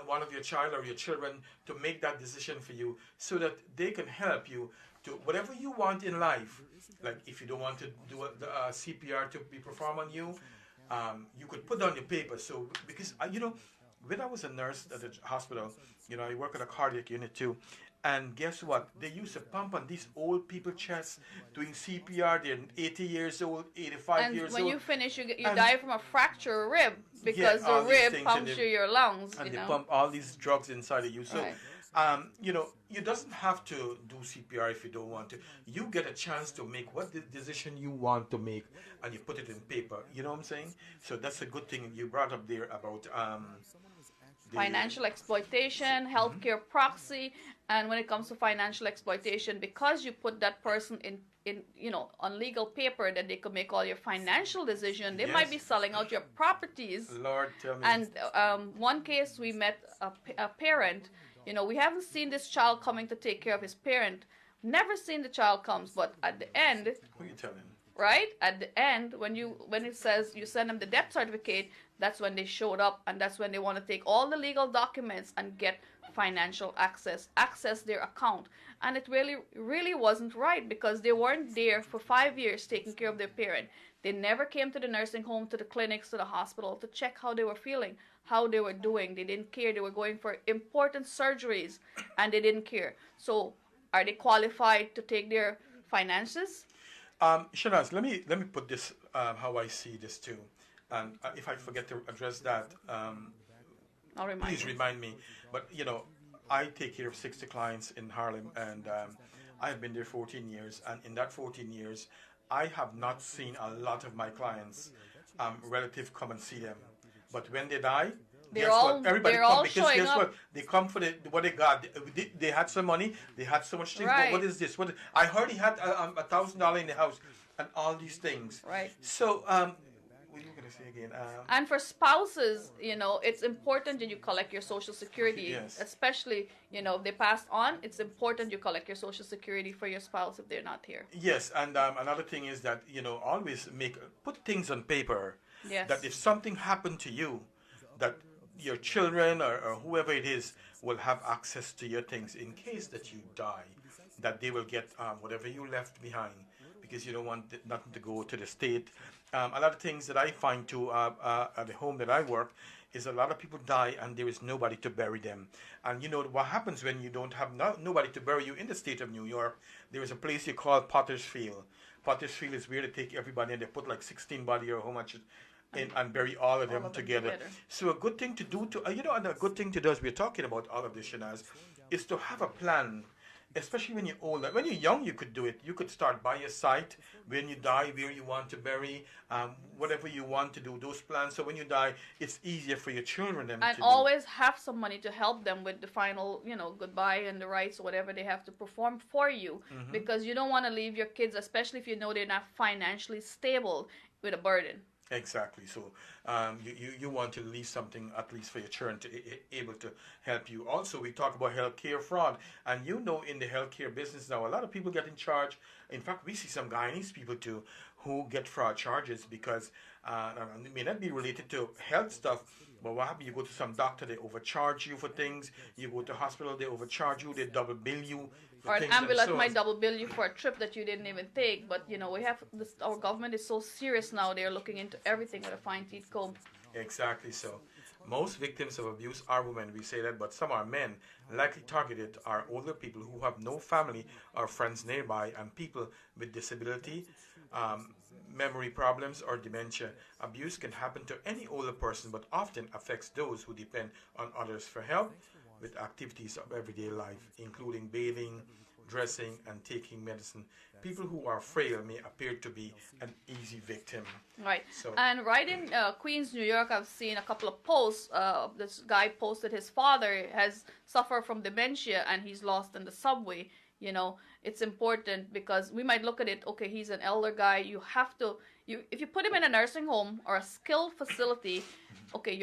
one of your child or your children to make that decision for you, so that they can help you to whatever you want in life. Like if you don't want to do a CPR to be performed on you, you could put down your paper. So because when I was a nurse at the hospital, I work at a cardiac unit too. And guess what? They used to pump on these old people's chests doing CPR. They're 80 years old, 85 years old. And when you finish, you die from a fractured rib because the rib punctures your lungs. And they pump all these drugs inside of you. So You know, you doesn't have to do CPR if you don't want to. You get a chance to make what the decision you want to make, and you put it in paper. You know what I'm saying? So that's a good thing you brought up there about financial exploitation, healthcare proxy, and when it comes to financial exploitation, because you put that person in on legal paper that they could make all your financial decision, they might be selling out your properties. Lord, tell me. And one case we met a parent. We haven't seen this child coming to take care of his parent. Never seen the child comes, but at the end, who you telling? Right at the end, when it says you send them the death certificate, that's when they showed up, and that's when they want to take all the legal documents and get financial access their account. And it really wasn't right, because they weren't there for 5 years taking care of their parent. They never came to the nursing home, to the clinics, to the hospital to check how they were feeling, how they were doing. They didn't care. They were going for important surgeries, and they didn't care. So are they qualified to take their finances? Shanaz, let me put this how I see this too, and if I forget to address that, please remind me. But I take care of 60 clients in Harlem, and I have been there 14 years, and in that 14 years, I have not seen a lot of my clients' relative come and see them. But when they die, everybody come, because guess what? They come for what they got. They had some money. They had so much things. Right. But what is this? I heard he had $1,000 in the house, and all these things. Right. So, what are you going to say again? And for spouses, it's important that you collect your Social Security. Yes. Especially, if they passed on, it's important you collect your Social Security for your spouse if they're not here. Yes, and another thing is that always put things on paper. Yes. That if something happened to you, that your children or whoever it is will have access to your things in case that you die, that they will get whatever you left behind, because you don't want nothing to go to the state. A lot of things that I find too at the home that I work is a lot of people die and there is nobody to bury them. And what happens when you don't have nobody to bury you in the state of New York? There is a place you call Potter's Field. Potter's Field is where they take everybody and they put like 16 body or how much and bury all of them together. So a good thing to do and a good thing to do, as we're talking about all of this, Shanaz, is to have a plan, especially when you're older. When you're young, you could do it. You could start by your site, when you die, where you want to bury, whatever you want to do, those plans. So when you die, it's easier for your children to always have some money to help them with the final, goodbye and the rites, whatever they have to perform for you. Mm-hmm. Because you don't want to leave your kids, especially if you know they're not financially stable, with a burden. Exactly. So you want to leave something at least for your children to able to help you. Also, we talk about healthcare fraud, and in the healthcare business now, a lot of people get in charge. In fact, we see some Guyanese people too who get fraud charges because it may not be related to health stuff. But what happens? You go to some doctor, they overcharge you for things. You go to hospital, they overcharge you, they double bill you. Or an ambulance might double bill you for a trip that you didn't even take. But we have this. Our government is so serious now; they're looking into everything with a fine-tooth comb. Exactly. So, most victims of abuse are women. We say that, but some are men. Likely targeted are older people who have no family or friends nearby, and people with disability, memory problems, or dementia. Abuse can happen to any older person, but often affects those who depend on others for help with activities of everyday life, including bathing, dressing, and taking medicine. People who are frail may appear to be an easy victim. Right. And right in Queens, New York, I've seen a couple of posts. This guy posted his father has suffered from dementia and he's lost in the subway. It's important because we might look at it, okay, he's an elder guy. You have to, if you put him in a nursing home or a skilled facility, okay,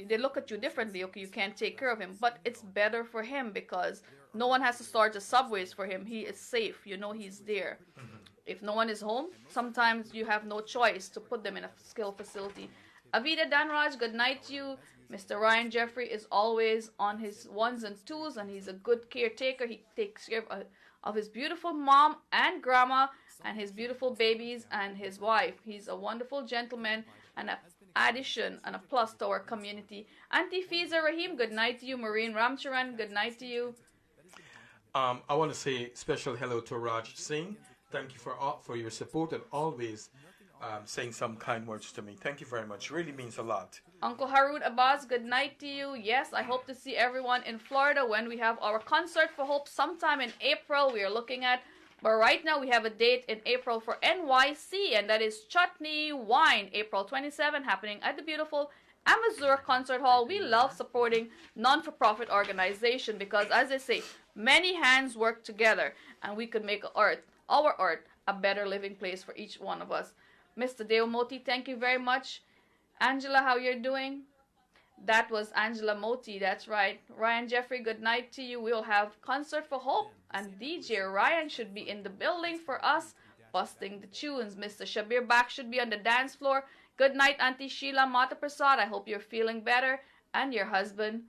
they look at you differently. Okay, you can't take care of him, but it's better for him because no one has to start the subways for him. He is safe. He's there. Mm-hmm. If no one is home, sometimes you have no choice to put them in a skilled facility. Avida Danraj, good night to you. Mr. Ryan Jeffrey is always on his ones and twos, and he's a good caretaker. He takes care of his beautiful mom and grandma and his beautiful babies and his wife. He's a wonderful gentleman and an addition and a plus to our community. Auntie Fiza Rahim, good night to you. Maureen Ramcharan, good night to you. I want to say special hello to Raj Singh. Thank you for your support and always saying some kind words to me. Thank you very much. Really means a lot. Uncle Harun Abbas, good night to you. Yes, I hope to see everyone in Florida when we have our Concert for Hope sometime in April. We are looking at, but right now we have a date in April for NYC, and that is Chutney Wine, April 27, happening at the beautiful Amazura Concert Hall. We love supporting non-for-profit organization because, as I say, many hands work together, and we could make our earth a better living place for each one of us. Mr. Deo Moti, thank you very much. Angela, how you're doing? That was Angela Moti, that's right. Ryan Jeffrey, good night to you. We'll have Concert for Hope, and DJ Ryan should be in the building for us, busting the tunes. Mr. Shabir Bak should be on the dance floor. Good night, Auntie Sheila Mata Prasad. I hope you're feeling better. And your husband.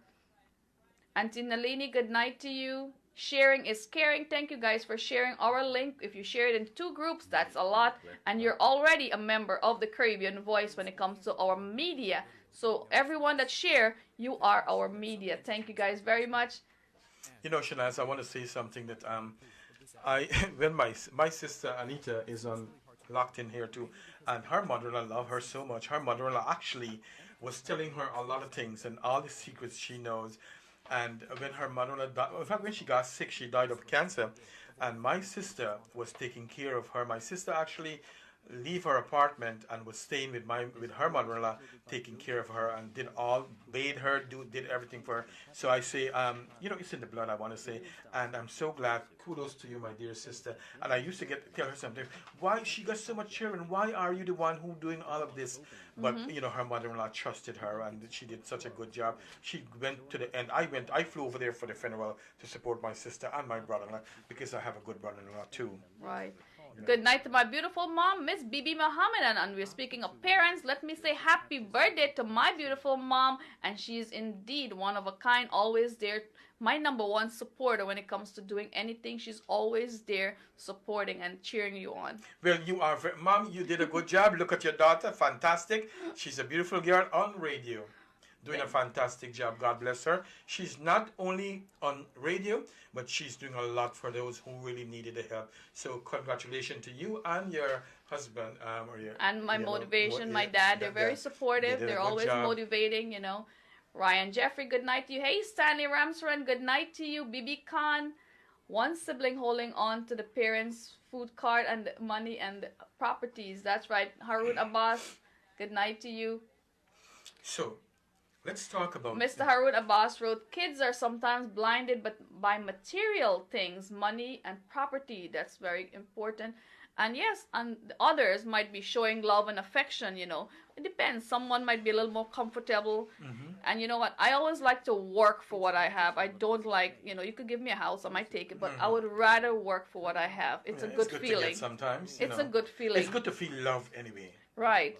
Auntie Nalini, good night to you. Sharing is caring. Thank you guys for sharing our link. If you share it in 2 groups, that's a lot. And you're already a member of the Caribbean Voice when it comes to our media. So everyone that share, you are our media. Thank you guys very much. You know, Shanaz, I want to say something that when my sister Anita is locked in here too, and her mother-in-law love her so much. Her mother-in-law actually was telling her a lot of things and all the secrets she knows. And when her mother-in-law died, in fact, when she got sick, she died of cancer. And my sister was taking care of her. My sister actually leave her apartment and was staying with her mother-in-law, taking care of her, and bathed her, did everything for her. So I say, you know, it's in the blood, I want to say, and I'm so glad. Kudos to you, my dear sister. And I used to tell her sometimes, why she got so much children? Why are you the one who doing all of this? But you know, her mother-in-law trusted her, and she did such a good job. She went to the end. I flew over there for the funeral to support my sister and my brother-in-law because I have a good brother-in-law too. Right. Good night to my beautiful mom, Miss Bibi Muhammad. And we're speaking of parents. Let me say happy birthday to my beautiful mom. And she is indeed one of a kind, always there. My #1 supporter when it comes to doing anything. She's always there supporting and cheering you on. Well, you are, Mom, you did a good job. Look at your daughter. Fantastic. She's a beautiful girl on radio. Doing a fantastic job. God bless her. She's not only on radio, but she's doing a lot for those who really needed the help. So congratulations to you and your husband. And my motivation, my dad. They're very supportive. They're always motivating, you know. Ryan Jeffrey, good night to you. Hey, Stanley Ramsran, good night to you. Bibi Khan, one sibling holding on to the parents' food card and the money and the properties. That's right. Harun Abbas, good night to you. So, let's talk about... Mr. Harun Abbas wrote, kids are sometimes blinded by material things, money and property. That's very important. And yes, and others might be showing love and affection, you know. It depends. Someone might be a little more comfortable. And you know what? I always like to work for what I have. I don't like, you know, you could give me a house, I might take it, but I would rather work for what I have. It's a good feeling. To get sometimes. It's a good feeling. It's good to feel love anyway. Right.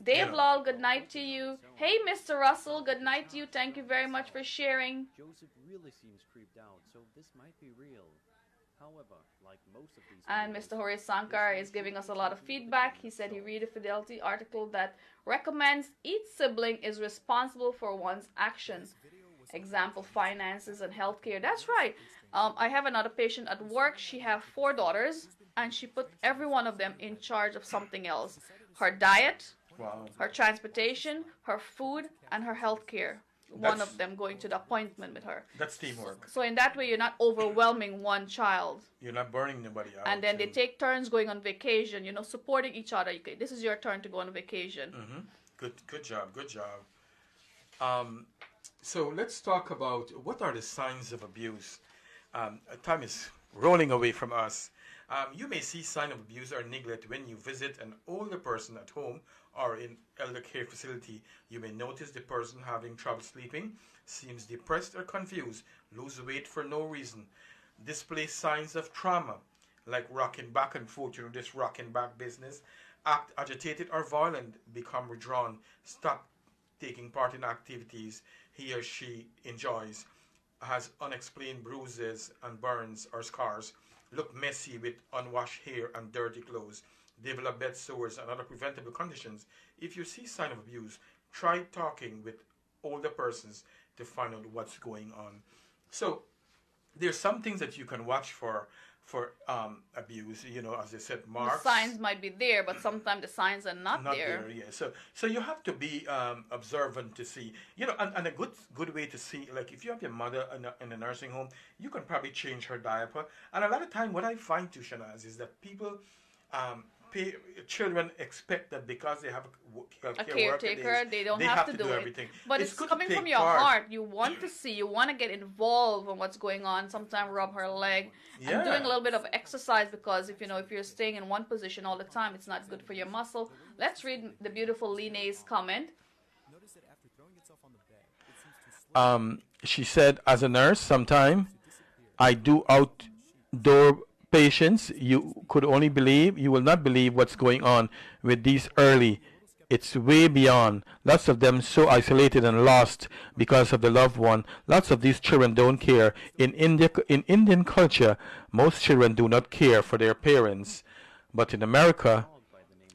Dave Lal, good night to you. Hey, Mr. Russell, good night to you. Thank you very much for sharing. Joseph really seems creeped out, so this might be real. However, like most of these... And Mr. Horace Sankar is giving us a lot of feedback. He said he read a Fidelity article that recommends each sibling is responsible for one's actions. Example, finances and healthcare. That's right. I have another patient at work. She have 4 daughters, and she put every one of them in charge of something else. Her diet, her transportation, her food, and her healthcare. One of them going to the appointment with her. That's teamwork. So in that way, you're not overwhelming one child. You're not burning nobody out. And then they take turns going on vacation, you know, supporting each other. This is your turn to go on a vacation. Good job. So let's talk about what are the signs of abuse. Time is rolling away from us. You may see signs of abuse or neglect when you visit an older person at home or in elder care facility. You may notice the person having trouble sleeping, seems depressed or confused, lose weight for no reason, display signs of trauma, like rocking back and forth, you know, this rocking back business, act agitated or violent, become withdrawn, stop taking part in activities he or she enjoys, has unexplained bruises and burns or scars, look messy with unwashed hair and dirty clothes, develop bed sores and other preventable conditions. If you see sign of abuse, try talking with older persons to find out what's going on. So there's some things that you can watch for for abuse. You know, as I said, The marks. signs might be there, but sometimes the signs are not there. Yeah. So you have to be observant to see, you know, and a good way to see, like if you have your mother in a nursing home, you can probably change her diaper. And a lot of time, what I find too, Shanaz, is that people children expect that because they have A care worker caretaker, days, they don't they have to do do it. everything. But it's good to coming take from your part. heart. You want to see, you want to get involved in what's going on. Sometimes rub her leg and Yeah. doing a little bit of exercise, because if you're staying in one position all the time, it's not good for your muscle. Let's read the beautiful Line's comment. She said, as a nurse, sometime I do outdoor patients. You will not believe what's going on with these early. It's way beyond. Lots of them so isolated and lost because of the loved one. Lots of these children don't care. In Indian culture, most children do not care for their parents. But in America,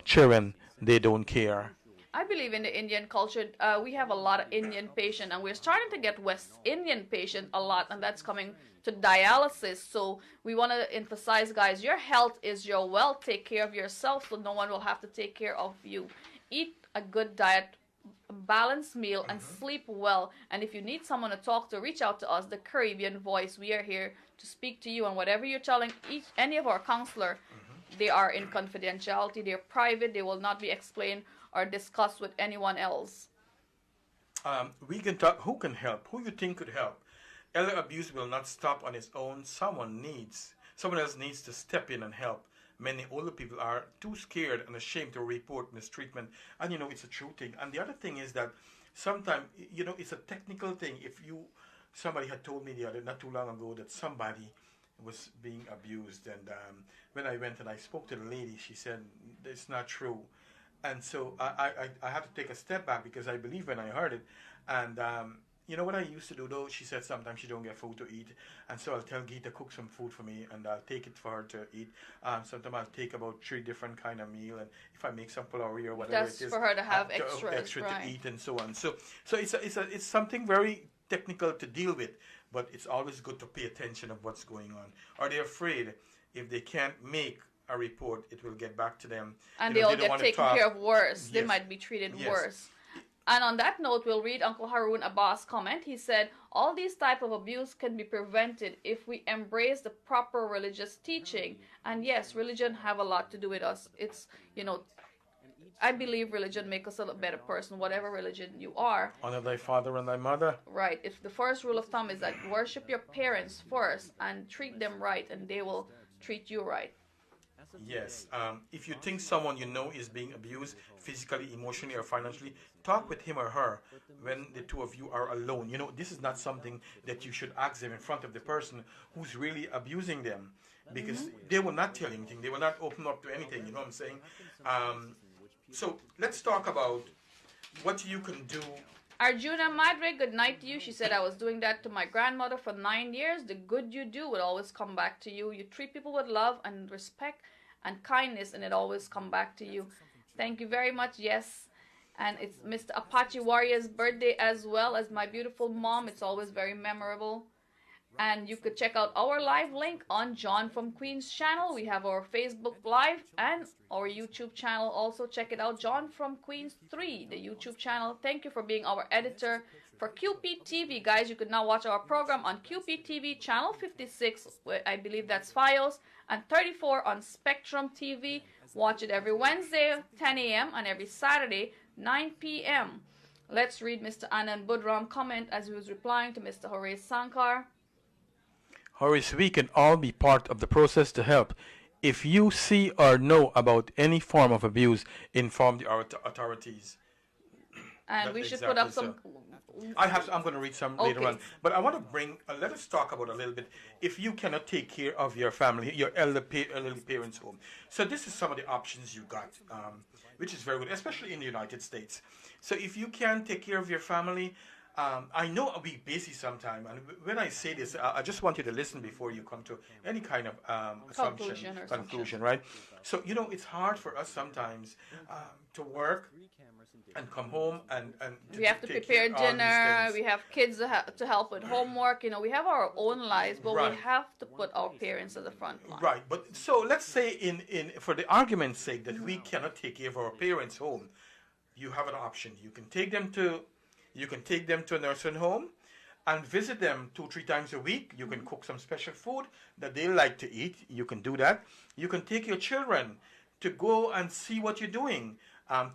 children, they don't care. I believe in the Indian culture. We have a lot of Indian patients, and we're starting to get West Indian patients a lot, and that's coming to dialysis. So we want to emphasize, guys, your health is your wealth. Take care of yourself so no one will have to take care of you. Eat a good diet, a balanced meal, and sleep well. And if you need someone to talk to, reach out to us, the Caribbean Voice. We are here to speak to you, and whatever you're telling any of our counselor, they are in confidentiality. They're private. They will not be explained or discussed with anyone else. We can talk. Who can help? Who you think could help? Elder abuse will not stop on its own. Someone else needs to step in and help. Many older people are too scared and ashamed to report mistreatment. And, it's a true thing. And the other thing is that sometimes, it's a technical thing. Somebody had told me not too long ago that somebody was being abused. And when I went and I spoke to the lady, she said, it's not true. And so I had to take a step back because I believe when I heard it. And you know what I used to do though? She said sometimes she don't get food to eat. And so I'll tell Gee to cook some food for me and I'll take it for her to eat. Sometimes I'll take about 3 different kind of meal. And if I make some pulauria or whatever That's it is. for her to have extra right. to eat and so on. So it's something very technical to deal with. But it's always good to pay attention of what's going on. Are they afraid if they can't make a report, it will get back to them. And they'll get taken care of worse. Yes. They might be treated Yes. worse. And on that note, we'll read Uncle Haroon Abbas' comment. He said, all these type of abuse can be prevented if we embrace the proper religious teaching. And yes, religion have a lot to do with us. It's, I believe religion makes us a better person, whatever religion you are. Honor thy father and thy mother. Right. If the first rule of thumb is that worship your parents first and treat them right, and they will treat you right. Yes. If you think someone you know is being abused physically, emotionally, or financially, talk with him or her when the two of you are alone. This is not something that you should ask them in front of the person who's really abusing them, because they will not tell anything. They will not open up to anything. You know what I'm saying? So let's talk about what you can do. Arjuna Madre, good night to you. She said, I was doing that to my grandmother for 9 years. The good you do will always come back to you. You treat people with love and respect and kindness, and it always come back to you. Thank you very much. Yes. And it's Mr. Apache Warrior's birthday as well as my beautiful mom. It's always very memorable. And you could check out our live link on John from Queens channel. We have our Facebook Live and our YouTube channel. Also check it out, John from Queens 3, the YouTube channel. Thank you for being our editor for QP TV. Guys, you could now watch our program on QP TV channel 56, I believe that's Fios, and 34 on Spectrum TV. Watch it every Wednesday, 10 a.m. and every Saturday, 9 p.m. Let's read Mr. Anand Budram comment as he was replying to Mr. Horace Sankar. Horace, we can all be part of the process to help. If you see or know about any form of abuse, inform the authorities. And That's we should exactly put up some... I'm going to read some later on. But I want to let us talk about a little bit, if you cannot take care of your family, your elderly parents' home. So this is some of the options you got, which is very good, especially in the United States. So if you can take care of your family, I know we busy sometime, and when I say this, I just want you to listen before you come to any kind of Conclusion or conclusion, right? So it's hard for us sometimes to work and come home and we have to take prepare care of all these dinner. things. We have kids to help with homework. We have our own lives, but Right. we have to put our parents at the front line. Right, but so let's say in for the argument's sake that we cannot take care of our parents home, you have an option. You can take them to a nursing home and visit them 2-3 times a week. You can cook some special food that they like to eat. You can do that. You can take your children to go and see what you're doing.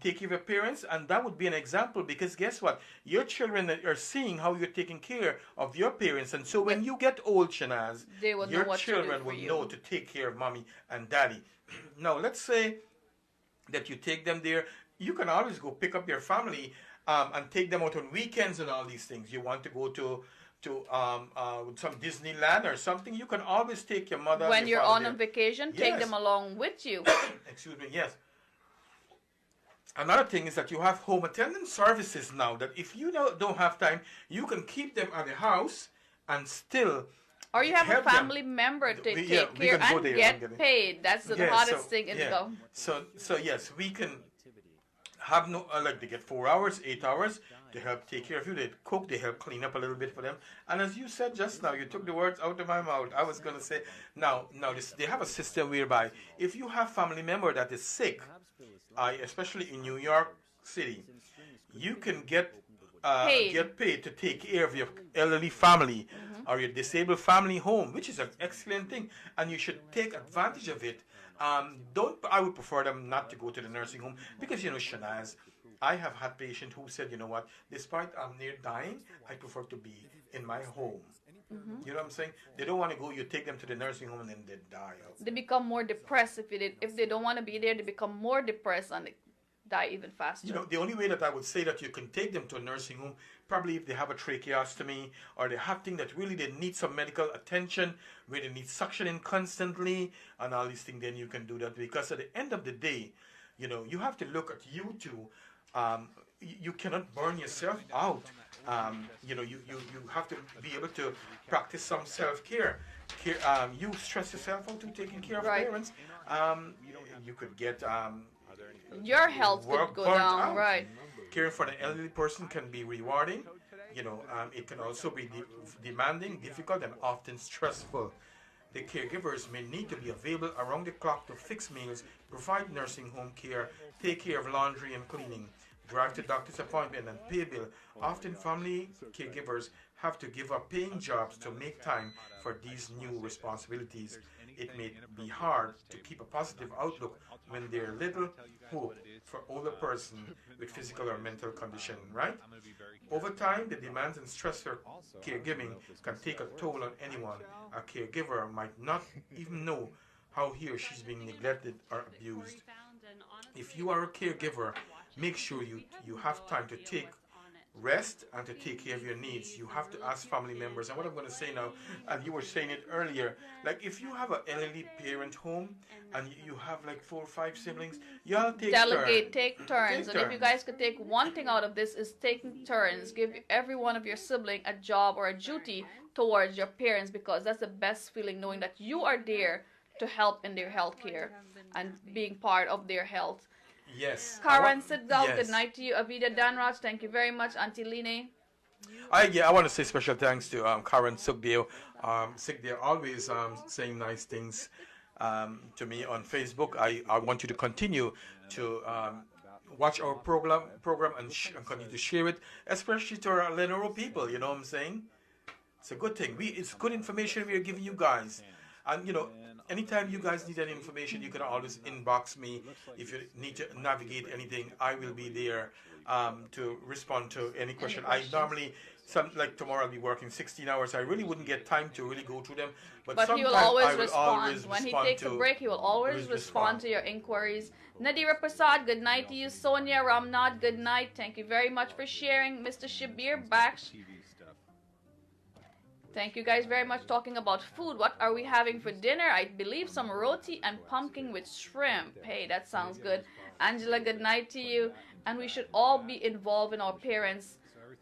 Take care of your parents, and that would be an example, because guess what? Your children are seeing how you're taking care of your parents, and so when you get old, Shanaz, They will know your what to do children for will you. know to take care of mommy and daddy. Now, let's say that you take them there. You can always go pick up your family and take them out on weekends and all these things. You want to go to some Disneyland or something, you can always take your mother. When and you're your father on there. vacation, take Yes. them along with you. Excuse me, yes. Another thing is that you have home attendant services now, that if you don't have time, you can keep them at the house and still Or you have a help them. family member to We- take yeah, we care can go and there get and get it. paid. That's the Yeah, hardest so- thing in yeah. the go. So yes, we can have no like they get 4 hours, 8 hours to help take care of you. They cook, they help clean up a little bit for them. And as you said just now, you took the words out of my mouth. I was gonna say now they have a system whereby if you have family member that is sick, especially in New York City, you can get paid to take care of your elderly family or your disabled family home, which is an excellent thing, and you should take advantage of it. I would prefer them not to go to the nursing home, because Shanaz, I have had patients who said, you know what, despite I'm near dying, I prefer to be in my home. You know what I'm saying? They don't want to go. You take them to the nursing home and then they die. They become more depressed if they don't want to be there. They become more depressed and they die even faster. The only way that I would say that you can take them to a nursing home, probably if they have a tracheostomy or they have things that really they need some medical attention, where they need suctioning constantly and all these things, then you can do that. Because at the end of the day, you have to look at you two. You cannot burn yourself out. You have to be able to practice some self-care. You stress yourself out to taking care of Right. parents. You could get Your health could go burnt down, out. right? Caring for the elderly person can be rewarding. It can also be demanding, difficult, and often stressful. The caregivers may need to be available around the clock to fix meals, provide nursing home care, take care of laundry and cleaning, drive to doctor's appointment, and pay bill. Often family caregivers have to give up paying jobs to make time for these new responsibilities. It may be hard to keep a positive outlook when there is little hope for older person with physical or mental condition, right? Over time, the demands and stress for caregiving can take a toll on anyone. A caregiver might not even know how he or she is being neglected or abused. If you are a caregiver, make sure you have time to take rest and to take care of your needs. You have to ask family members. And what I'm going to say now, and you were saying it earlier, like if you have an elderly parent home and you have like 4 or 5 siblings, y'all take Delegate, turns. take turns. Take And if you turns. guys could take one thing out of this is taking turns. Give every one of your sibling a job or a duty towards your parents, because that's the best feeling, knowing that you are there to help in their health care and being part of their health. Yes. Karen Sidgal, yes. good night to you. Avida Danraj, thank you very much. Auntie Line. I want to say special thanks to Karen Sugdale. Sugdale always saying nice things to me on Facebook. I want you to continue to watch our program and continue to share it, especially to our Lenoro people. You know what I'm saying? It's a good thing. It's good information we are giving you guys. And anytime you guys need any information, you can always inbox me. If you need to navigate anything, I will be there to respond to any question. I normally, like tomorrow, I'll be working 16 hours. I really wouldn't get time to really go through them. But He will sometimes always I will respond. always When he respond takes a to- break, he will always respond to your inquiries. Nadira Prasad, good night to you. Sonia Ramnad, good night. Thank you very much for sharing. Mr. Shabir Baksh, thank you guys very much. Talking about food, what are we having for dinner? I believe some roti and pumpkin with shrimp. Hey, that sounds good. Angela, good night to you. And we should all be involved in our parents'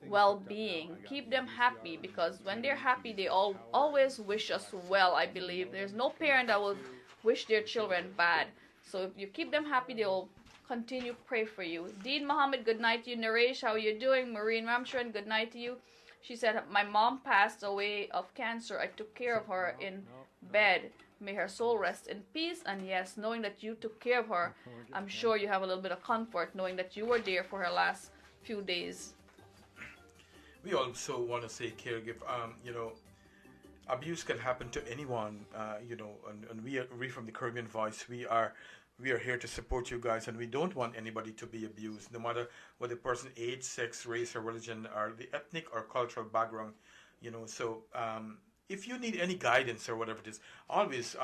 well-being. Keep them happy, because when they're happy, they always wish us well, I believe. There's no parent that will wish their children bad. So if you keep them happy, they will continue to pray for you. Dean Muhammad, good night to you. Naresh, how are you doing? Marine Ramcharan, good night to you. She said, my mom passed away of cancer. I took care of her in bed. May her soul rest in peace. And yes, knowing that you took care of her, I'm sure you have a little bit of comfort knowing that you were there for her last few days. We also want to say caregiver, abuse can happen to anyone, and we from the Caribbean Voice, we are here to support you guys, and we don't want anybody to be abused, no matter what the person's age, sex, race, or religion, or the ethnic or cultural background, So if you need any guidance or whatever it is, always,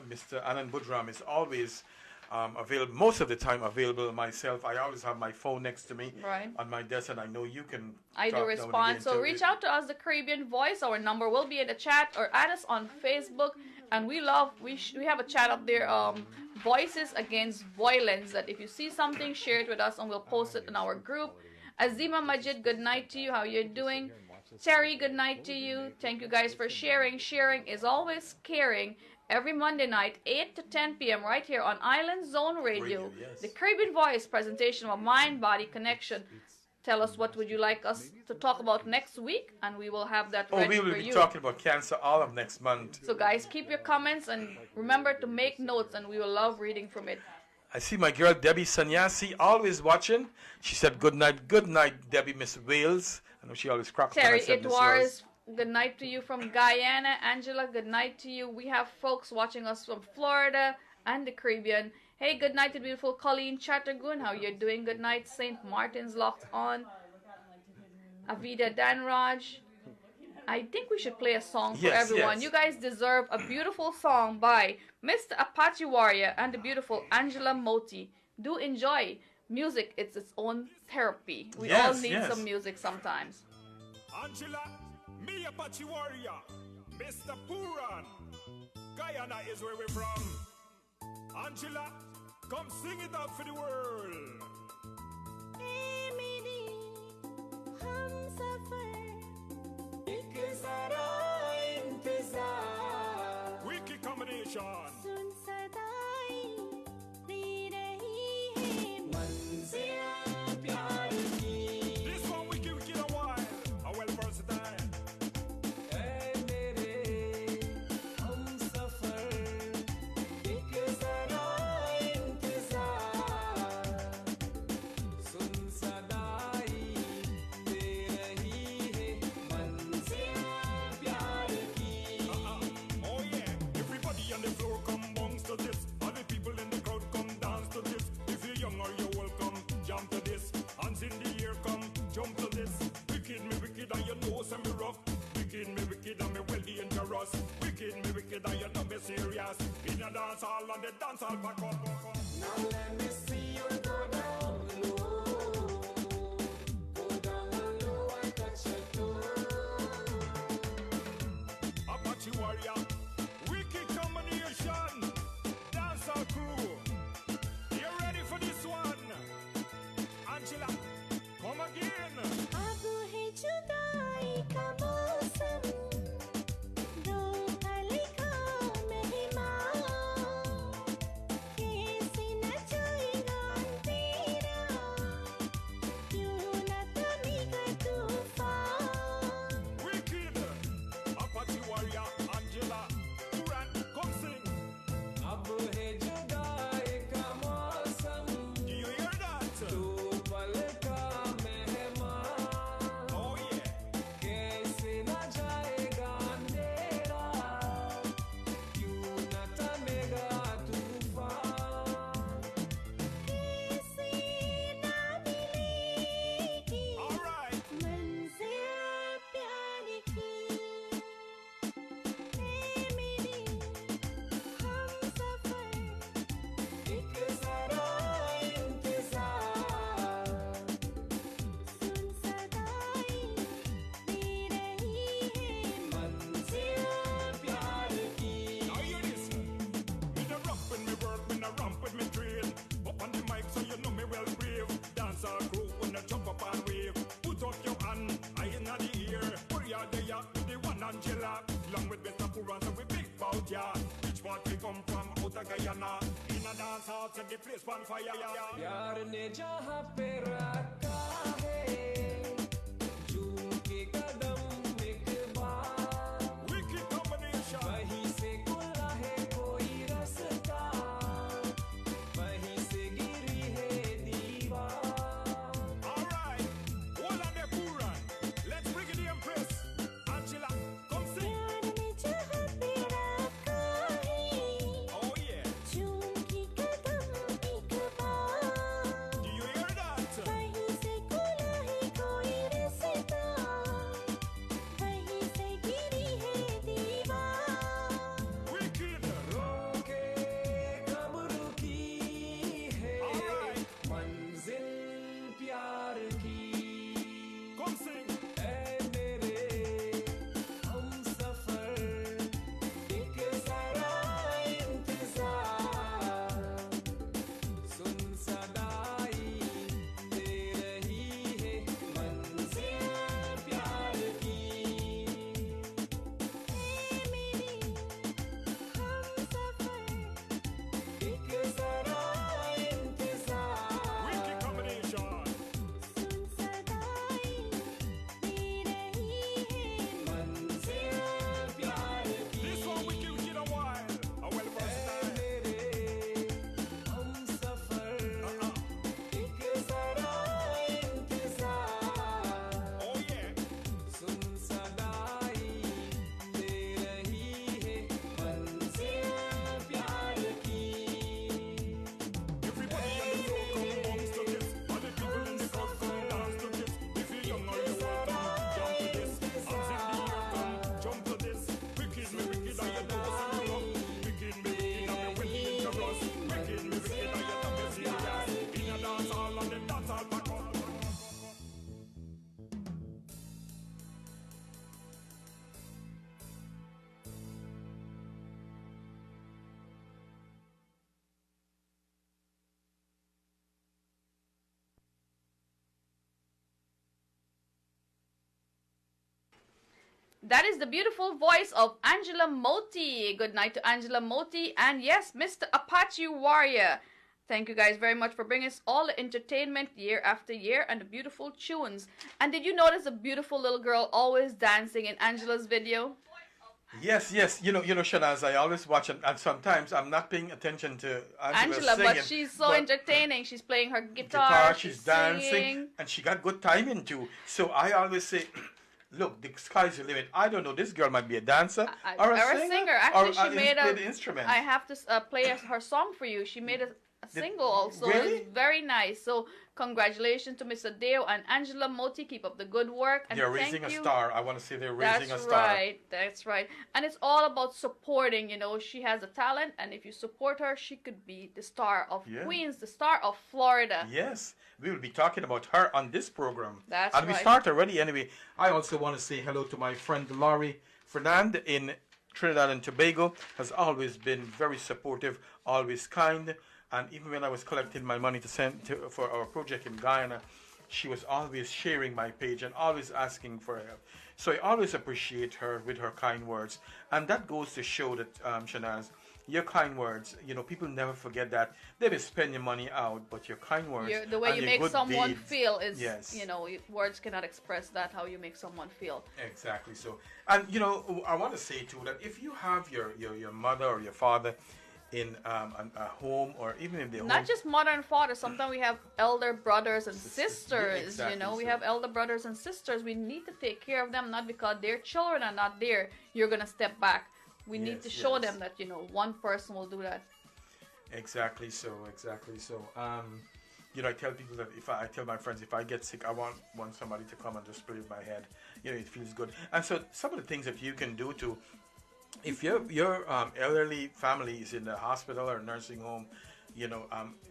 Mr. Anand Budram is always available, most of the time available myself. I always have my phone next to me on my desk, and I know you can. I do respond. So reach out to us, the Caribbean Voice. Our number will be in the chat, or add us on Facebook. And we have a chat up there, Voices Against Violence, that if you see something, share it with us and we'll post it in our group. Azima Majid, good night to you. How you doing? Terry, good night to you. Thank you guys for sharing. Sharing is always caring. Every Monday night, 8 to 10 p.m. right here on Island Zone Radio. Yes. The Caribbean Voice presentation of Mind-Body Connection. Tell us what would you like us to talk about next week, and we will have that ready for you. We will be talking about cancer all of next month. So guys, keep your comments and remember to make notes, and we will love reading from it. I see my girl Debbie Sanyasi always watching. She said good night, Debbie, Miss Wales. I know she always cracks when I Terry said Miss Edwards, Wales. good night to you from Guyana. Angela, good night to you. We have folks watching us from Florida and the Caribbean. Hey, good night to beautiful Colleen Chattergoon. How you doing? Good night. St. Martin's locked on. Avida Danraj. I think we should play a song for everyone. Yes. You guys deserve a beautiful song by Mr. Apache Warrior and the beautiful Angela Moti. Do enjoy. Music, it's its own therapy. We all need some music sometimes. Angela, me Apache Warrior, Mr. Puran. Guyana is where we're from. Angela, come sing it out for the world. Wicked combination. This one wicked and wild, and well versatile. Wicked and you know me serious. In a dance hall and the dance hall back up. Now let me see you go down low. Go down low and touch your toe. Apache Warrior, wicked combination. Dance hall crew. You ready for this one? Angela, come again. Aku hejudai kabosam. Wicked, Apache Warrior, Angela. there, the one Angela. Long with Mr. Puran, so we big bout ya. Which part we come from, out of Guyana. In a dance hall, set the place on fire. प्यार ने जहाँ पे रखा है झूम के कदम एक बार Wicked combination. वहीं से खुला है कोई रास्ता वहीं से गिरी है दीवार Alright, all on the Puran. Let's bring it the Empress. Angela, come sing. प्यार ने जहाँ पे रखा है Oh yeah. झूम के कदम एक बार Do you hear that? वहीं से खुला है कोई रास्ता वहीं से गिरी है दीवार Wicked. रोके कब रुकी है Alright. मंजिल प्यार की Come sing. ऐ मेरे हम सफर एक सारा इंतजार सुन सदाई दे रही है मंजिल प्यार की मेरे हम सफर एक सारा इंतजार Wicked combination. सुन सदाई दे रही है मंजिल प्यार की This one we give it a while. A well versed मेरे हम सफर एक सारा इंतजार Oh yeah. सुन सदाई दे रही है मंजिल प्यार की Everybody on the floor come bounce to this. All the people in the crowd come dance to this. If you're young or you old, come jump to this. Hands in the air, come jump to this. Wicked me wicked, I you know some love. Wicked me wicked, I'm a wicked to rust. Wicked me wicked, I you know me serious. In a dance hall and them dance hall back up. That is the beautiful voice of Angela Moti. Good night to Angela Moti. And yes, Mr. Apache Warrior. Thank you guys very much for bringing us all the entertainment year after year and the beautiful tunes. And did you notice a beautiful little girl always dancing in Angela's video? Yes, yes. You know, Shanaz, I always watch and sometimes I'm not paying attention to Angela, singing, but she's so but entertaining. She's playing her guitar, she's dancing, singing. and she got good timing too. So I always say, look, the sky's the limit. I don't know, this girl might be a dancer or a singer. Actually, or she made play a the instrument. I have to play her song for you. She made a single also. Really? It's very nice. So congratulations to Mr. Deo and Angela Moti. Keep up the good work. And They're thank raising a you. star. I want to say they're raising That's a star. right. That's right. And it's all about supporting. You know, she has a talent, and if you support her, she could be the star of Yeah. Queens, the star of Florida. Yes, we will be talking about her on this program. That's and we right. start already anyway. I also want to say hello to my friend Laurie Fernand in Trinidad and Tobago. Has always been very supportive, always kind. And even when I was collecting my money to send for our project in Guyana, she was always sharing my page and always asking for help. So I always appreciate her with her kind words. And that goes to show that, Shanaz, your kind words, you know, people never forget that. They may spend your money out, but your kind words The way and you your make good someone deeds, feel is, yes. you know, words cannot express that, how you make someone feel. Exactly so. And, you know, I want to say, too, that if you have your mother or your father in a home or even in the Not home, just mother and father. Sometimes we have elder brothers and sisters. exactly You know, we so. have elder brothers and sisters. We need to take care of them, not because their children are not there. You're gonna step back. We need Yes, to show yes. them that, you know, one person will do that. Exactly so. You know, I tell people that I tell my friends, if I get sick, I want somebody to come and just play with my head. You know, it feels good. And so some of the things that you can do to, if your elderly family is in the hospital or nursing home, you know,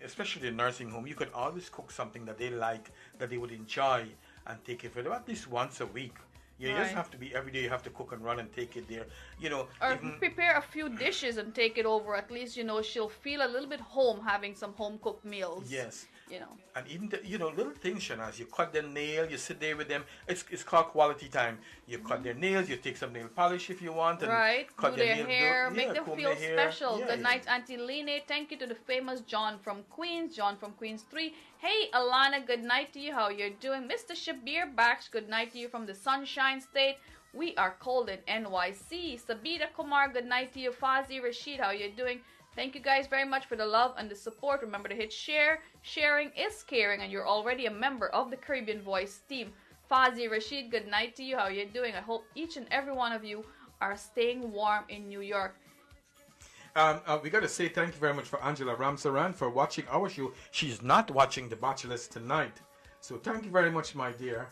especially the nursing home, you could always cook something that they like, that they would enjoy, and take it for them at least once a week. You just Right. have to be every day. You have to cook and run and take it there. You know, Or even- prepare a few dishes and take it over. At least, you know, she'll feel a little bit home having some home cooked meals. yes. you know. And even the, little things, Shanaz. You cut their nail, you sit there with them. It's called quality time. You cut their nails, you take some nail polish if you want, and Right, cut do their nail, hair, make them comb feel their hair. special. Yeah, Good yeah. night, Auntie Lene. Thank you to the famous John from Queens, John from Queens 3. Hey, Alana, good night to you. How you're doing? Mr. Shabir Baksh, good night to you from the Sunshine State. We are cold in NYC. Sabita Kumar, good night to you. Fazi Rashid, how you doing? Thank you guys very much for the love and the support. Remember to hit share. Sharing is caring, and you're already a member of the Caribbean Voice team. Fazi Rashid, good night to you. How you doing? I hope each and every one of you are staying warm in New York. We got to say thank you very much for Angela Ramsaran for watching our show. She's not watching The Bachelors tonight. So thank you very much, my dear.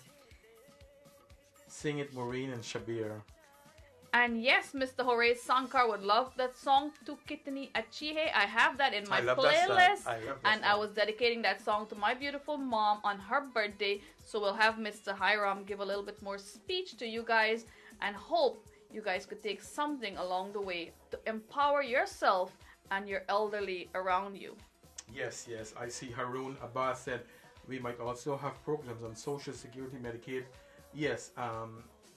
Sing it, Maureen and Shabir. And yes, Mr. Horace Sankar would love that song, Tu Kitni Achihe. I have that in my I love that song. playlist. I love that And I song. was dedicating that song to my beautiful mom on her birthday. So we'll have Mr. Hiram give a little bit more speech to you guys, and hope you guys could take something along the way to empower yourself and your elderly around you. Yes, yes. I see Haroon Abbas said we might also have programs on Social Security, Medicaid. Yes,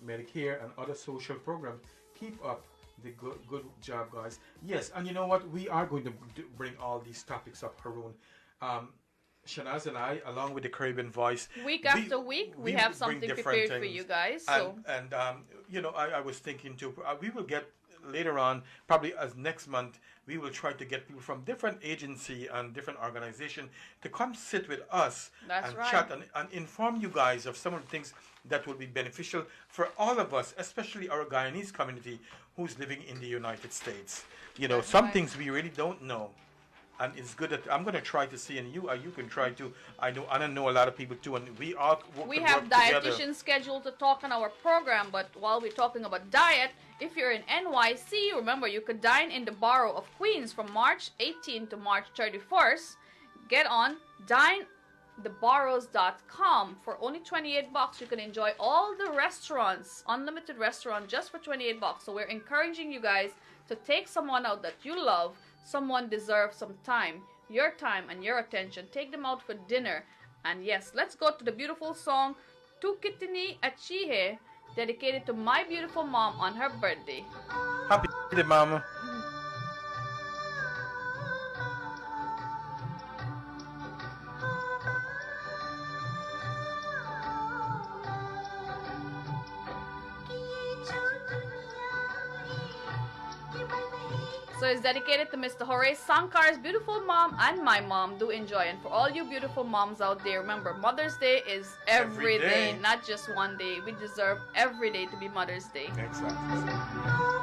Medicare and other social programs. Keep up the good job, guys. Yes, and you know what? We are going to bring all these topics up, Haroon. Shanaz and I, along with the Caribbean Voice, Week after week, we have bring something different prepared for things. you guys. And I was thinking too, we will get later on, probably as next month, we will try to get people from different agency and different organization to come sit with us That's and right. chat and inform you guys of some of the things that will be beneficial for all of us, especially our Guyanese community who's living in the United States. That's Some right. things we really don't know. And it's good that I'm going to try to see, and you can try to. I know a lot of people too, and we all We could have work together. dietitians scheduled to talk on our program, but while we're talking about diet, if you're in NYC, remember you could dine in the Borough of Queens from March 18th to March 31st. Get on dinetheboroughs.com for only $28. You can enjoy all the restaurants, unlimited restaurant, just for $28. So we're encouraging you guys to take someone out that you love. Someone deserves some time, your time and your attention. Take them out for dinner. And yes, let's go to the beautiful song Tu Kitni Achihe, dedicated to my beautiful mom on her birthday. Happy birthday, Mama. So it's dedicated to Mr. Horace Sankar's beautiful mom and my mom. Do enjoy. And for all you beautiful moms out there, remember, Mother's Day is every Every day, day. not just one day. We deserve every day to be Mother's Day. Exactly.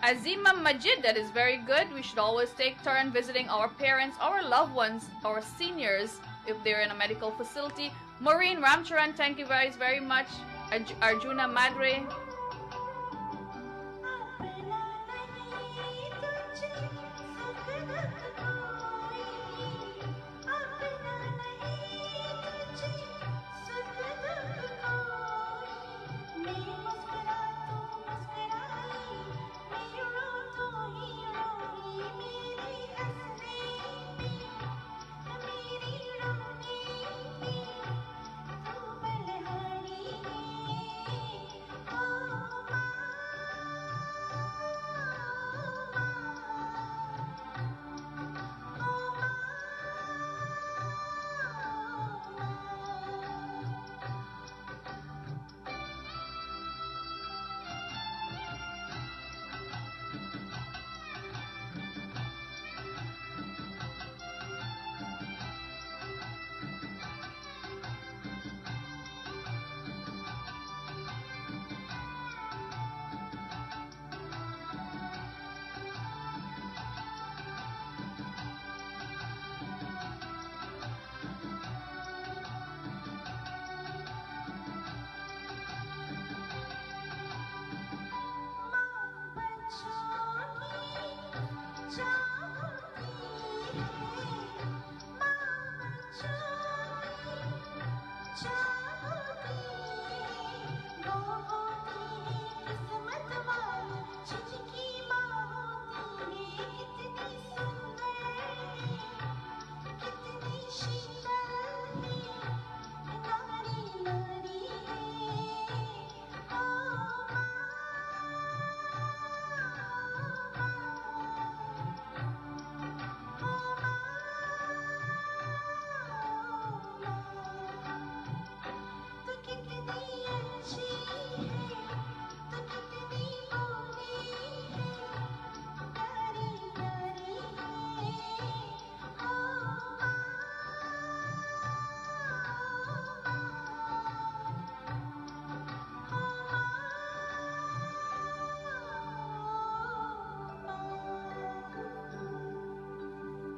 Azima Majid, that is very good. We should always take turn visiting our parents, our loved ones, our seniors if they're in a medical facility. Maureen Ramcharan, thank you guys very much. Arjuna Madre.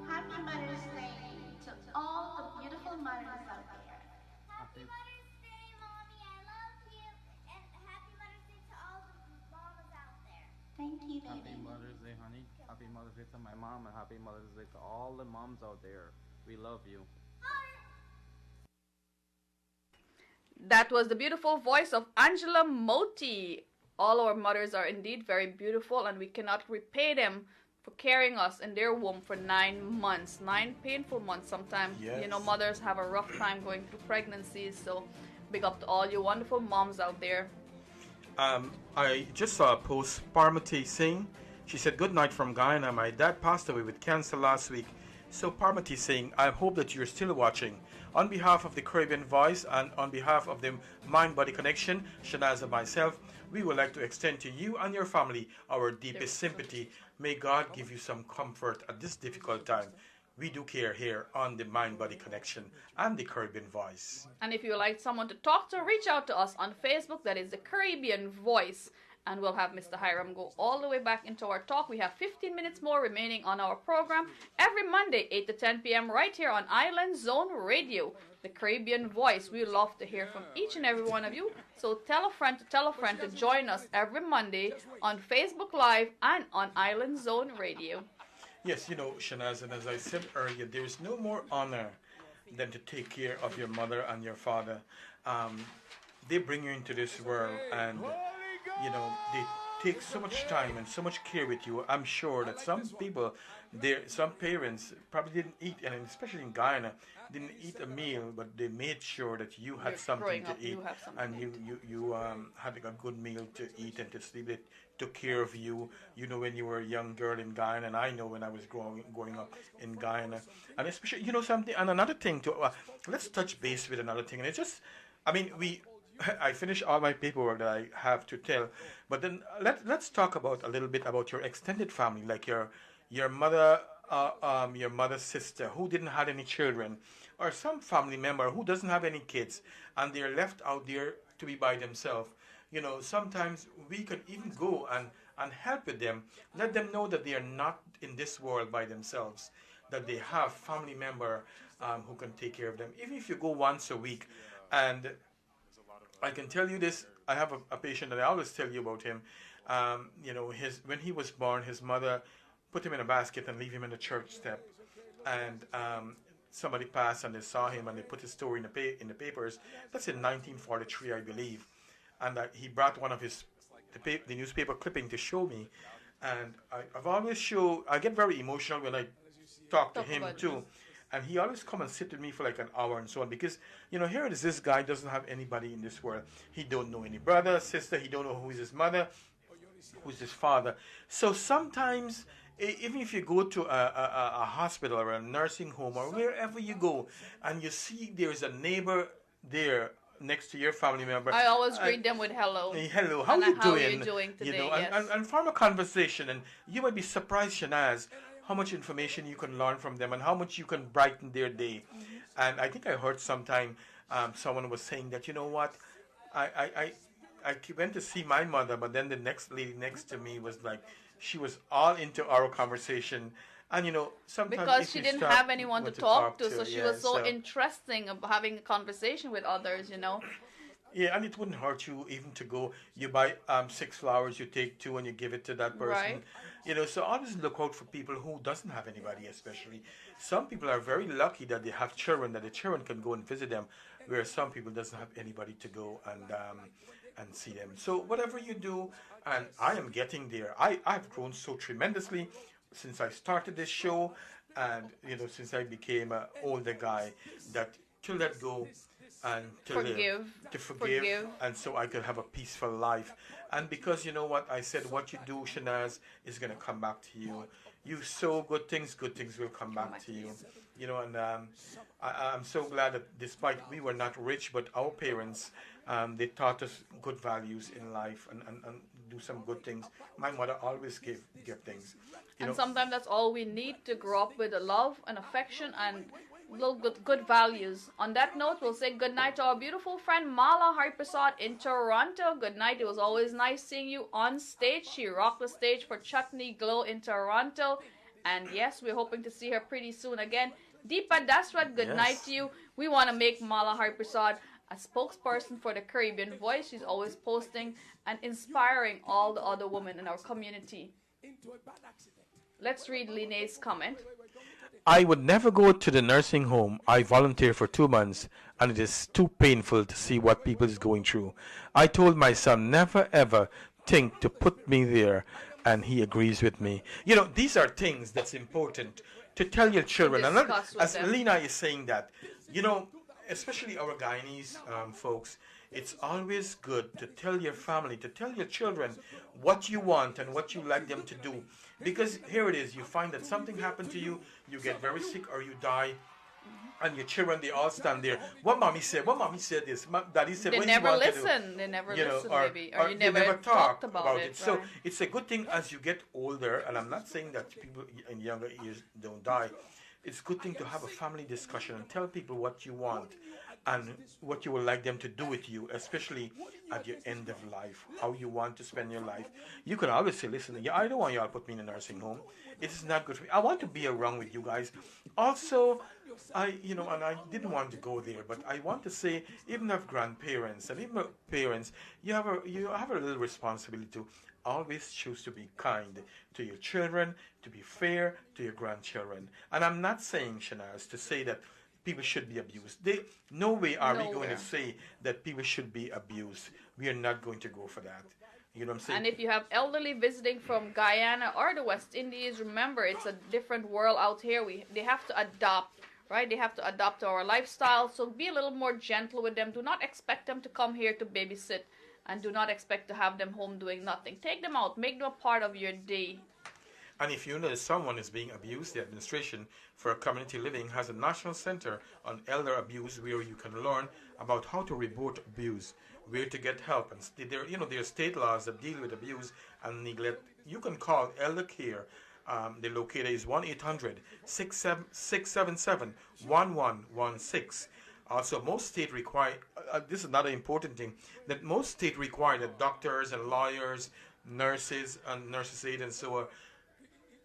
Happy Mother's Day to all the beautiful mothers out there. Happy Mother's Day, Mommy. I love you. And happy Mother's Day to all the mamas out there. Thank you, Happy baby. Mother's Day, honey. Happy Mother's Day to my mom, and happy Mother's Day to all the moms out there. We love you. That was the beautiful voice of Angela Moti. All our mothers are indeed very beautiful, and we cannot repay them for carrying us in their womb for 9 months. 9 painful months sometimes. Yes. You know, mothers have a rough time going through pregnancies, so big up to all you wonderful moms out there. I just saw a post, Parmati Singh. She said, "Good night from Guyana. My dad passed away with cancer last week." So Parmati Singh, I hope that you're still watching. On behalf of the Caribbean Voice and on behalf of the Mind-Body Connection, Shanaz and myself, we would like to extend to you and your family our deepest sympathy. May God give you some comfort at this difficult time. We do care here on the Mind-Body Connection and the Caribbean Voice. And if you would like someone to talk to, reach out to us on Facebook. That is the Caribbean Voice. And we'll have Mr. Hiram go all the way back into our talk. We have 15 minutes more remaining on our program every Monday, 8 to 10 p.m. right here on Island Zone Radio, the Caribbean Voice. We love to hear from each and every one of you. So tell a friend to join us every Monday on Facebook Live and on Island Zone Radio. Yes, you know, Shanaz, and as I said earlier, there is no more honor than to take care of your mother and your father. They bring you into this world, and you know, they take so much time and so much care with you. I'm sure that some people, some parents probably didn't eat, and especially in Guyana, didn't eat a meal, but they made sure that you had something to eat, and you had a good meal to eat and to sleep. They took care of you. You know, when you were a young girl in Guyana, and I know when I was growing up in Guyana, and especially, you know, something. And another thing to let's touch base with another thing, and it's just, I mean, I finished all my paperwork that I have to tell, but then let's talk about a little bit about your extended family, like your mother, your mother's sister who didn't have any children, or some family member who doesn't have any kids, and they're left out there to be by themselves. You know, sometimes we could even go and help with them. Let them know that they are not in this world by themselves, that they have family member who can take care of them. Even if you go once a week, and I can tell you this, I have a patient that I always tell you about him. When he was born, his mother put him in a basket and leave him in the church step. And somebody passed and they saw him and they put his story in the papers. That's in 1943, I believe. And he brought one of the newspaper clipping to show me. And I get very emotional when I talk to him too. And he always come and sit with me for like an hour and so on, because here it is, this guy doesn't have anybody in this world. He don't know any brother, sister, he don't know who is his mother, who's his father. So sometimes, even if you go to a hospital or a nursing home or wherever you go, and you see there's a neighbor there next to your family member, I always greet them with hello. Hello, how you doing today? And form a conversation, and you might be surprised, Shanaz, how much information you can learn from them and how much you can brighten their day. And I think I heard sometime someone was saying that, you know what, I went to see my mother, but then the next lady next to me was like, she was all into our conversation. And sometimes because she didn't have anyone to talk to, so she was so interesting about having a conversation with others, Yeah, and it wouldn't hurt you even to go. You buy 6 flowers, you take 2, and you give it to that person. Right. So always look out for people who doesn't have anybody, especially. Some people are very lucky that they have children, that the children can go and visit them, where some people doesn't have anybody to go and see them. So whatever you do, and I am getting there. I've grown so tremendously since I started this show, and since I became an older guy, that to let go and to forgive, and so I could have a peaceful life. And because you know what I said, what you do, Shanaz, is going to come back to you. You sow good things will come back to you. And I'm so glad that despite we were not rich, but our parents, they taught us good values in life and do some good things. My mother always gave things. And sometimes that's all we need to grow up with, a love and affection and little good values. On that note, we'll say good night to our beautiful friend Mala Harprasad in Toronto. Good night. It was always nice seeing you on stage. She rocked the stage for Chutney Glow in Toronto. And yes, we're hoping to see her pretty soon again. Deepa Dasrat, good night to you. We want to make Mala Harprasad a spokesperson for the Caribbean Voice. She's always posting and inspiring all the other women in our community. Let's read Line's comment. I would never go to the nursing home. I volunteered for 2 months, and it is too painful to see what people is going through. I told my son never ever think to put me there, and he agrees with me. These are things that's important to tell your children. And as Lena is saying that, especially our Guyanese folks, it's always good to tell your family, to tell your children what you want and what you like them to do. Because here it is, you find that something happened to you, you get very sick or you die, and your children, they all stand there. What mommy said this, daddy said, they what never you want listen. to do? They never listen, or, maybe. Or you they never talked about it. Right? So it's a good thing as you get older, and I'm not saying that people in younger years don't die. It's a good thing to have a family discussion and tell people what you want and what you would like them to do with you, especially at your end of life, how you want to spend your life. You can always say, listen, I don't want y'all to put me in a nursing home. It is not good for me. I want to be around with you guys. Also, and I didn't want to go there, but I want to say, even if grandparents and even parents, you have a little responsibility to always choose to be kind to your children, to be fair to your grandchildren. And I'm not saying, Shanaz, to say that people should be abused. No way are we going to say that people should be abused. We are not going to go for that. You know what I'm saying? And if you have elderly visiting from Guyana or the West Indies, remember it's a different world out here. They have to adopt, right? They have to adopt our lifestyle. So be a little more gentle with them. Do not expect them to come here to babysit, and do not expect to have them home doing nothing. Take them out. Make them a part of your day. And if you know that someone is being abused, the administration for community living has a national center on elder abuse where you can learn about how to report abuse, where to get help, and there are state laws that deal with abuse and neglect. You can call Elder Care. The locator is 1-800-677-1116. Also, most states require, this is another important thing, that most states require that doctors and lawyers, nurses and nurses aid and so on,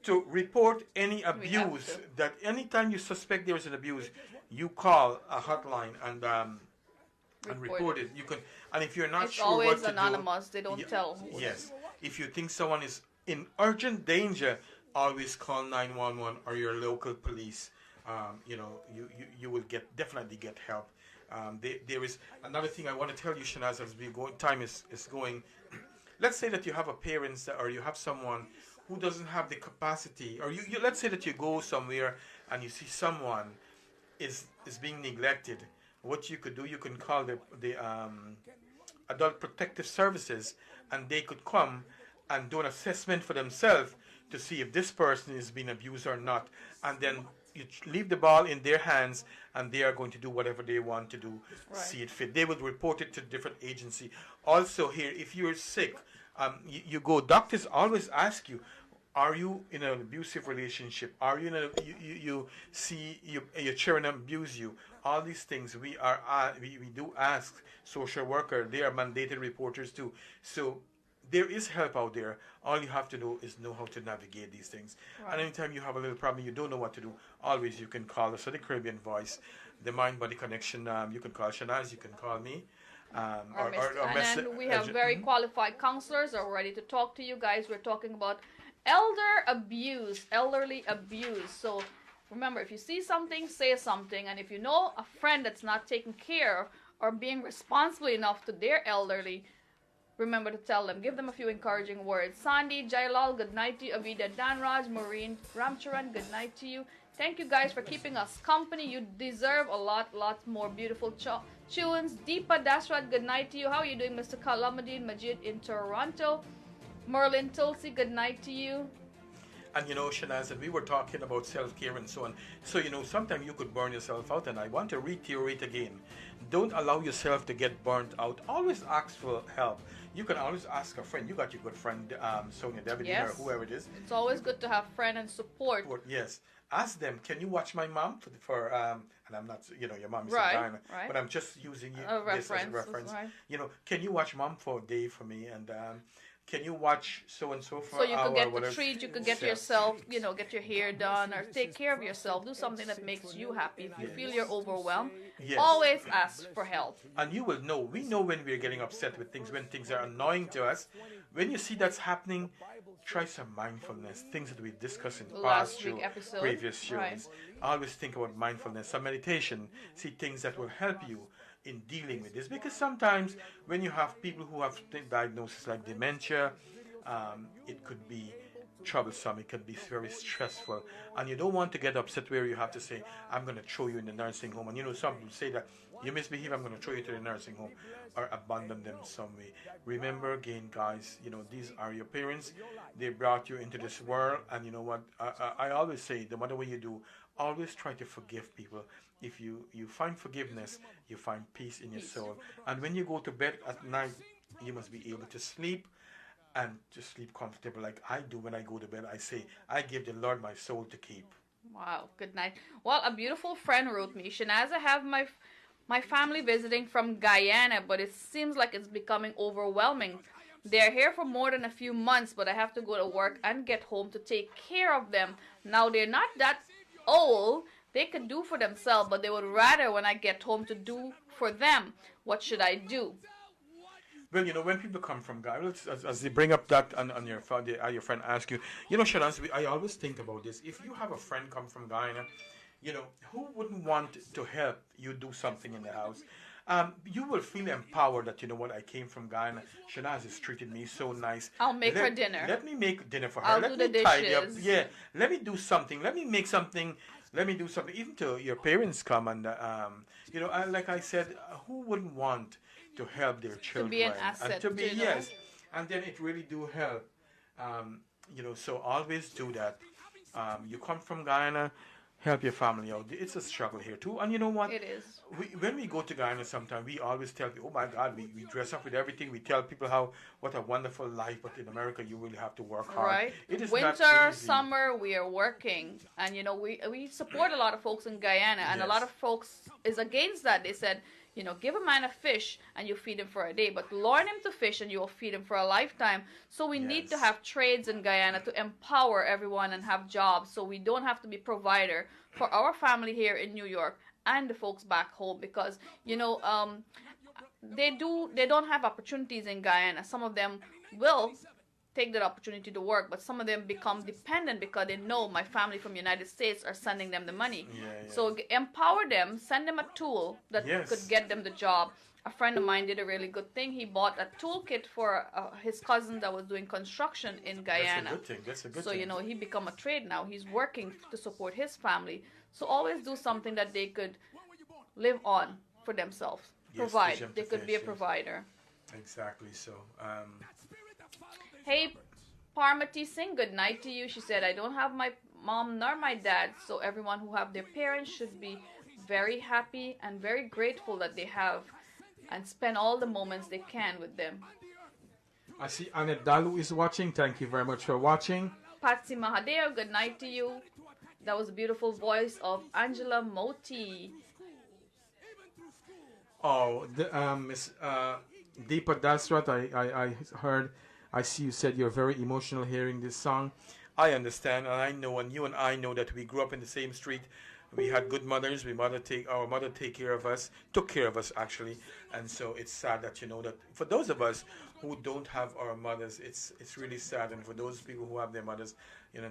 to report any abuse. to. That anytime you suspect there is an abuse, you call a hotline and report it. You can, and if you're not It's sure always what to anonymous. They don't Ye- tell. yes, if you think someone is in urgent danger, always call 911 or your local police. You will definitely get help. There is another thing I want to tell you, Shanaz, as we go, time is going. Let's say that you have a parent or you have someone who doesn't have the capacity, or you let's say that you go somewhere and you see someone is being neglected. What you could do, you can call the Adult Protective Services, and they could come and do an assessment for themselves to see if this person is being abused or not, and then you leave the ball in their hands, and they are going to do whatever they want to do, see it fit. They will report it to different agency. Also here, if you're sick, you go. Doctors always ask you, are you in an abusive relationship? Are you in a you see your children abuse you? All these things we do ask social worker. They are mandated reporters too. So there is help out there. All you have to do is know how to navigate these things. Right. And anytime you have a little problem, you don't know what to do, always you can call us at the Caribbean Voice, the Mind Body Connection. You can call Shanaz, you can call me. And then we have very qualified counselors are ready to talk to you guys. We're talking about elderly abuse. So remember, if you see something, say something. And if you know a friend that's not taking care or being responsible enough to their elderly, remember to tell them. Give them a few encouraging words. Sandy, Jailal, good night to you. Avida, Danraj, Maureen, Ramcharan, good night to you. Thank you guys for keeping us company. You deserve a lot more beautiful tunes. Deepa Dasrat, good night to you. How are you doing, Mr. Kalamuddin Majid in Toronto? Merlin Tulsi, good night to you. And Shanaz, we were talking about self-care and so on. So, sometimes you could burn yourself out, and I want to reiterate again. Don't allow yourself to get burnt out. Always ask for help. You can always ask a friend. You got your good friend, Sonia David, or whoever it is. It's always good to have friend and support. Yes. Ask them, can you watch my mom for and I'm not, your mom is right, in Ghana, right. but I'm just using this as a reference. Right. Can you watch mom for a day for me, and can you watch so and so for so an you hour? could get whatever. the treat, you could get yourself, get your hair done, or take care of yourself. Do something that makes you happy. If you feel you're overwhelmed, always ask for help. And you will know. We know when we're getting upset with things, when things are annoying to us. When you see that's happening, try some mindfulness, things that we discussed in past previous shows. Right. Always think about mindfulness, some meditation, see things that will help you in dealing with this. Because sometimes when you have people who have diagnoses like dementia, it could be troublesome, it can be very stressful, and you don't want to get upset where you have to say, I'm going to throw you in the nursing home. And some people say that you misbehave, I'm going to throw you to the nursing home, or abandon them some way. Remember again, guys, these are your parents. They brought you into this world, and you know what, I always say, no matter what you do, always try to forgive people. If you find forgiveness, you find peace in your soul. And when you go to bed at night, you must be able to sleep, and to sleep comfortable like I do. When I go to bed, I say, I give the Lord my soul to keep. Wow, good night. Well, a beautiful friend wrote me, Shanaz, I have my family visiting from Guyana, but it seems like it's becoming overwhelming. They're here for more than a few months, but I have to go to work and get home to take care of them. Now, they're not that old. They could do for themselves, but they would rather when I get home to do for them. What should I do? Well, when people come from Ghana, as they bring up that and your friend asks you, Shanaz, I always think about this. If you have a friend come from Ghana, who wouldn't want to help you do something in the house? You will feel empowered that, I came from Ghana. Shanaz has treated me so nice. I'll make her dinner. Let me make dinner for her. I'll Let do me the tidy up. dishes. Yeah, let me do something. Let me make something. Let me do something. Even to your parents come and, like I said, who wouldn't want to help their children? To be an asset. And to be, and then it really do help. So always do that. You come from Guyana, help your family out. It's a struggle here too. And you know what? It is. When we go to Guyana sometimes, we always tell people, oh my God, we dress up with everything. We tell people what a wonderful life, but in America you really have to work hard. Right. It is Winter, not easy. summer, we are working. And we support a lot of folks in Guyana, and a lot of folks is against that. They said, Give a man a fish and you feed him for a day, but learn him to fish and you will feed him for a lifetime. So we need to have trades in Guyana to empower everyone and have jobs, so we don't have to be provider for our family here in New York and the folks back home, because they don't have opportunities in Guyana. Some of them will take that opportunity to work, but some of them become dependent because they know my family from United States are sending them the money. So empower them, send them a tool that could get them the job. A friend of mine did a really good thing. He bought a toolkit for his cousin that was doing construction in Guyana. That's a good thing. So he become a trade now. He's working to support his family. So always do something that they could live on for themselves. Provide. They could be a provider. Exactly. So hey, Parmati Singh, good night to you. She said, I don't have my mom nor my dad, so everyone who have their parents should be very happy and very grateful that they have, and spend all the moments they can with them. I see Annette Dalu is watching. Thank you very much for watching. Patsy Mahadeo, good night to you. That was a beautiful voice of Angela Moti. Oh, Miss Deepa, that's what I heard. I see you said you're very emotional hearing this song. I understand, and I know, and you and I know that we grew up in the same street. We had good mothers. Our mother took care of us actually, and so it's sad that that for those of us who don't have our mothers, it's really sad, and for those people who have their mothers,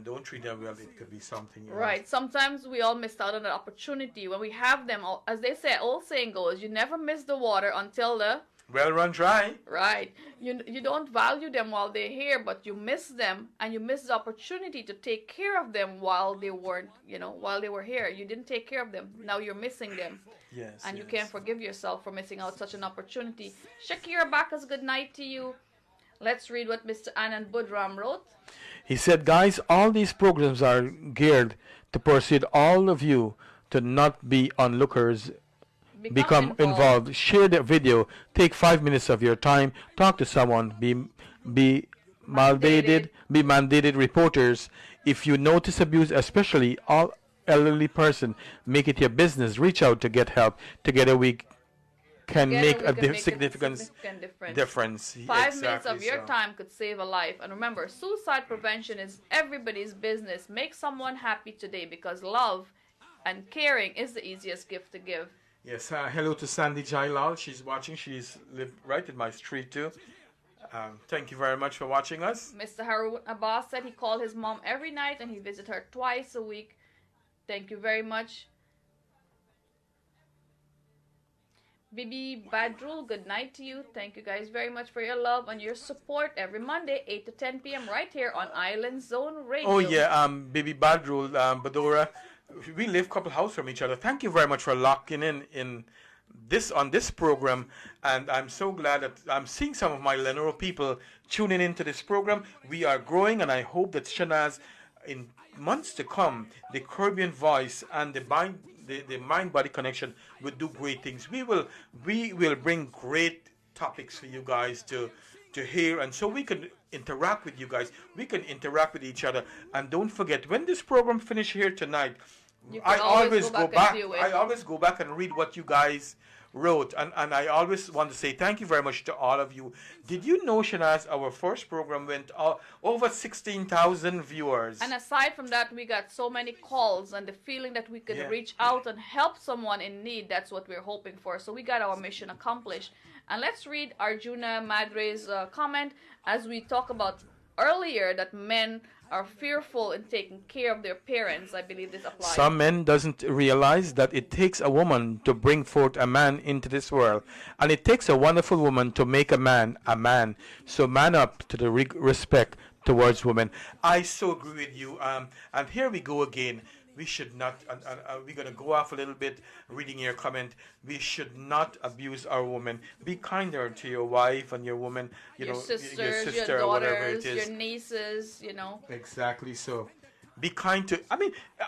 don't treat them well. It could be something. Right. Sometimes we all miss out on an opportunity when we have them. As they say, old saying goes, you never miss the water until the well run dry. Right. You don't value them while they're here, but you miss them, and you miss the opportunity to take care of them while they weren't, while they were here. You didn't take care of them. Now you're missing them. Yes. And you can't forgive yourself for missing out such an opportunity. Shakira Bacchus, good night to you. Let's read what Mr. Anand Budram wrote. He said, guys, all these programs are geared to persuade all of you to not be onlookers. Become involved. Share the video. Take 5 minutes of your time. Talk to someone. Be mandated reporters. If you notice abuse, especially all elderly person, make it your business. Reach out to get help. Together we can make a significant difference. 5 minutes of your time could save a life. And remember, suicide prevention is everybody's business. Make someone happy today, because love and caring is the easiest gift to give. Yes, hello to Sandy Jailal. She's watching. She's lived right in my street too. Thank you very much for watching us. Mr. Haroon Abbas said he called his mom every night and he visits her twice a week. Thank you very much. Bibi Badrul, good night to you. Thank you guys very much for your love and your support every Monday, 8 to 10 p.m. right here on Island Zone Radio. Oh yeah, Bibi Badrul, Badora. We live a couple houses from each other. Thank you very much for locking in on this program, and I'm so glad that I'm seeing some of my Lenore people tuning into this program. We are growing, and I hope that Shanaz, in months to come, the Caribbean voice and the mind-body connection will do great things. We will bring great topics for you guys to hear, and so we can interact with you guys. We can interact with each other, and don't forget, when this program finishes here tonight, I always go back. I always go back and read what you guys wrote, and I always want to say thank you very much to all of you. Did you know, Shanaz, our first program went over 16,000 viewers? And aside from that, we got so many calls, and the feeling that we could reach out and help someone in need, that's what we're hoping for. So we got our mission accomplished. And let's read Arjuna Madre's comment as we talk about earlier that men are fearful in taking care of their parents. I believe this applies. Some men doesn't realize that it takes a woman to bring forth a man into this world, and it takes a wonderful woman to make a man a man. So man up to the respect towards women. I so agree with you. And here we go again. We should not, we're going to go off a little bit reading your comment. We should not abuse our women. Be kinder to your wife and your woman, your know, sisters, your sister, your daughters, whatever it is. your nieces, Exactly so. Be kind to,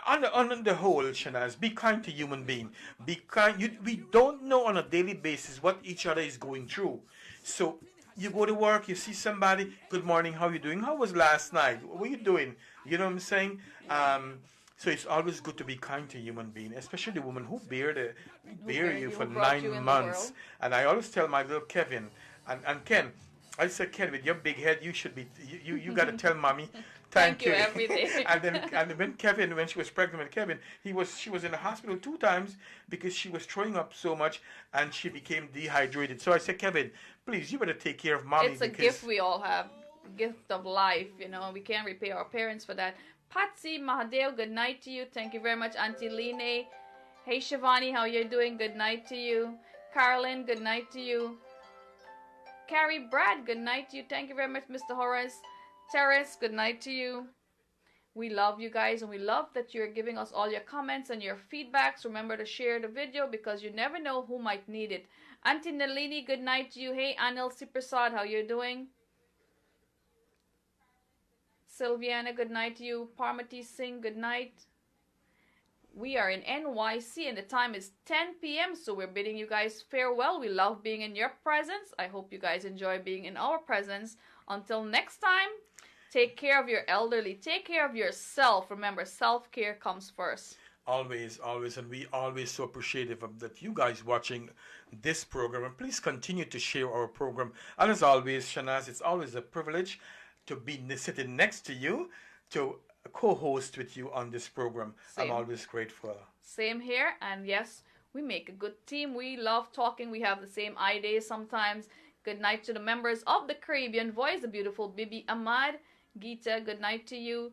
on the whole, Shanaz, be kind to human being. Be kind. We don't know on a daily basis what each other is going through. So you go to work, you see somebody, good morning, how you doing? How was last night? What were you doing? You know what I'm saying? So it's always good to be kind to human being, especially the woman who bear bear you you, for who brought you in the 9 months. world. And I always tell my little Kevin and Ken, I said, Ken, with your big head, you should be you got to tell mommy thank you every day. and when she was pregnant with Kevin, she was in the hospital 2 times because she was throwing up so much and she became dehydrated. So I said, Kevin, please, you better take care of mommy. It's a gift we all have, gift of life. You know, we can't repay our parents for that. Patsy Mahadev, good night to you. Thank you very much, Auntie Line. Hey Shivani, how you doing? Good night to you. Carolyn, good night to you. Carrie Brad, good night to you. Thank you very much, Mr. Horace. Terrace, good night to you. We love you guys, and we love that you're giving us all your comments and your feedbacks. Remember to share the video because you never know who might need it. Auntie Nalini, good night to you. Hey Anil Siprasad, how you doing? Sylviana, good night to you. Parmati Singh, good night. We are in NYC and the time is 10 p.m. So we're bidding you guys farewell. We love being in your presence. I hope you guys enjoy being in our presence. Until next time, take care of your elderly. Take care of yourself. Remember, self-care comes first. Always, always, and we always so appreciative of that you guys watching this program. And please continue to share our program. And as always, Shanaz, it's always a privilege to be sitting next to you, to co-host with you on this program. Same. I'm always grateful. Same here. And yes, we make a good team. We love talking. We have the same eye days sometimes. Good night to the members of the Caribbean Voice, the beautiful Bibi Ahmad. Geeta, good night to you.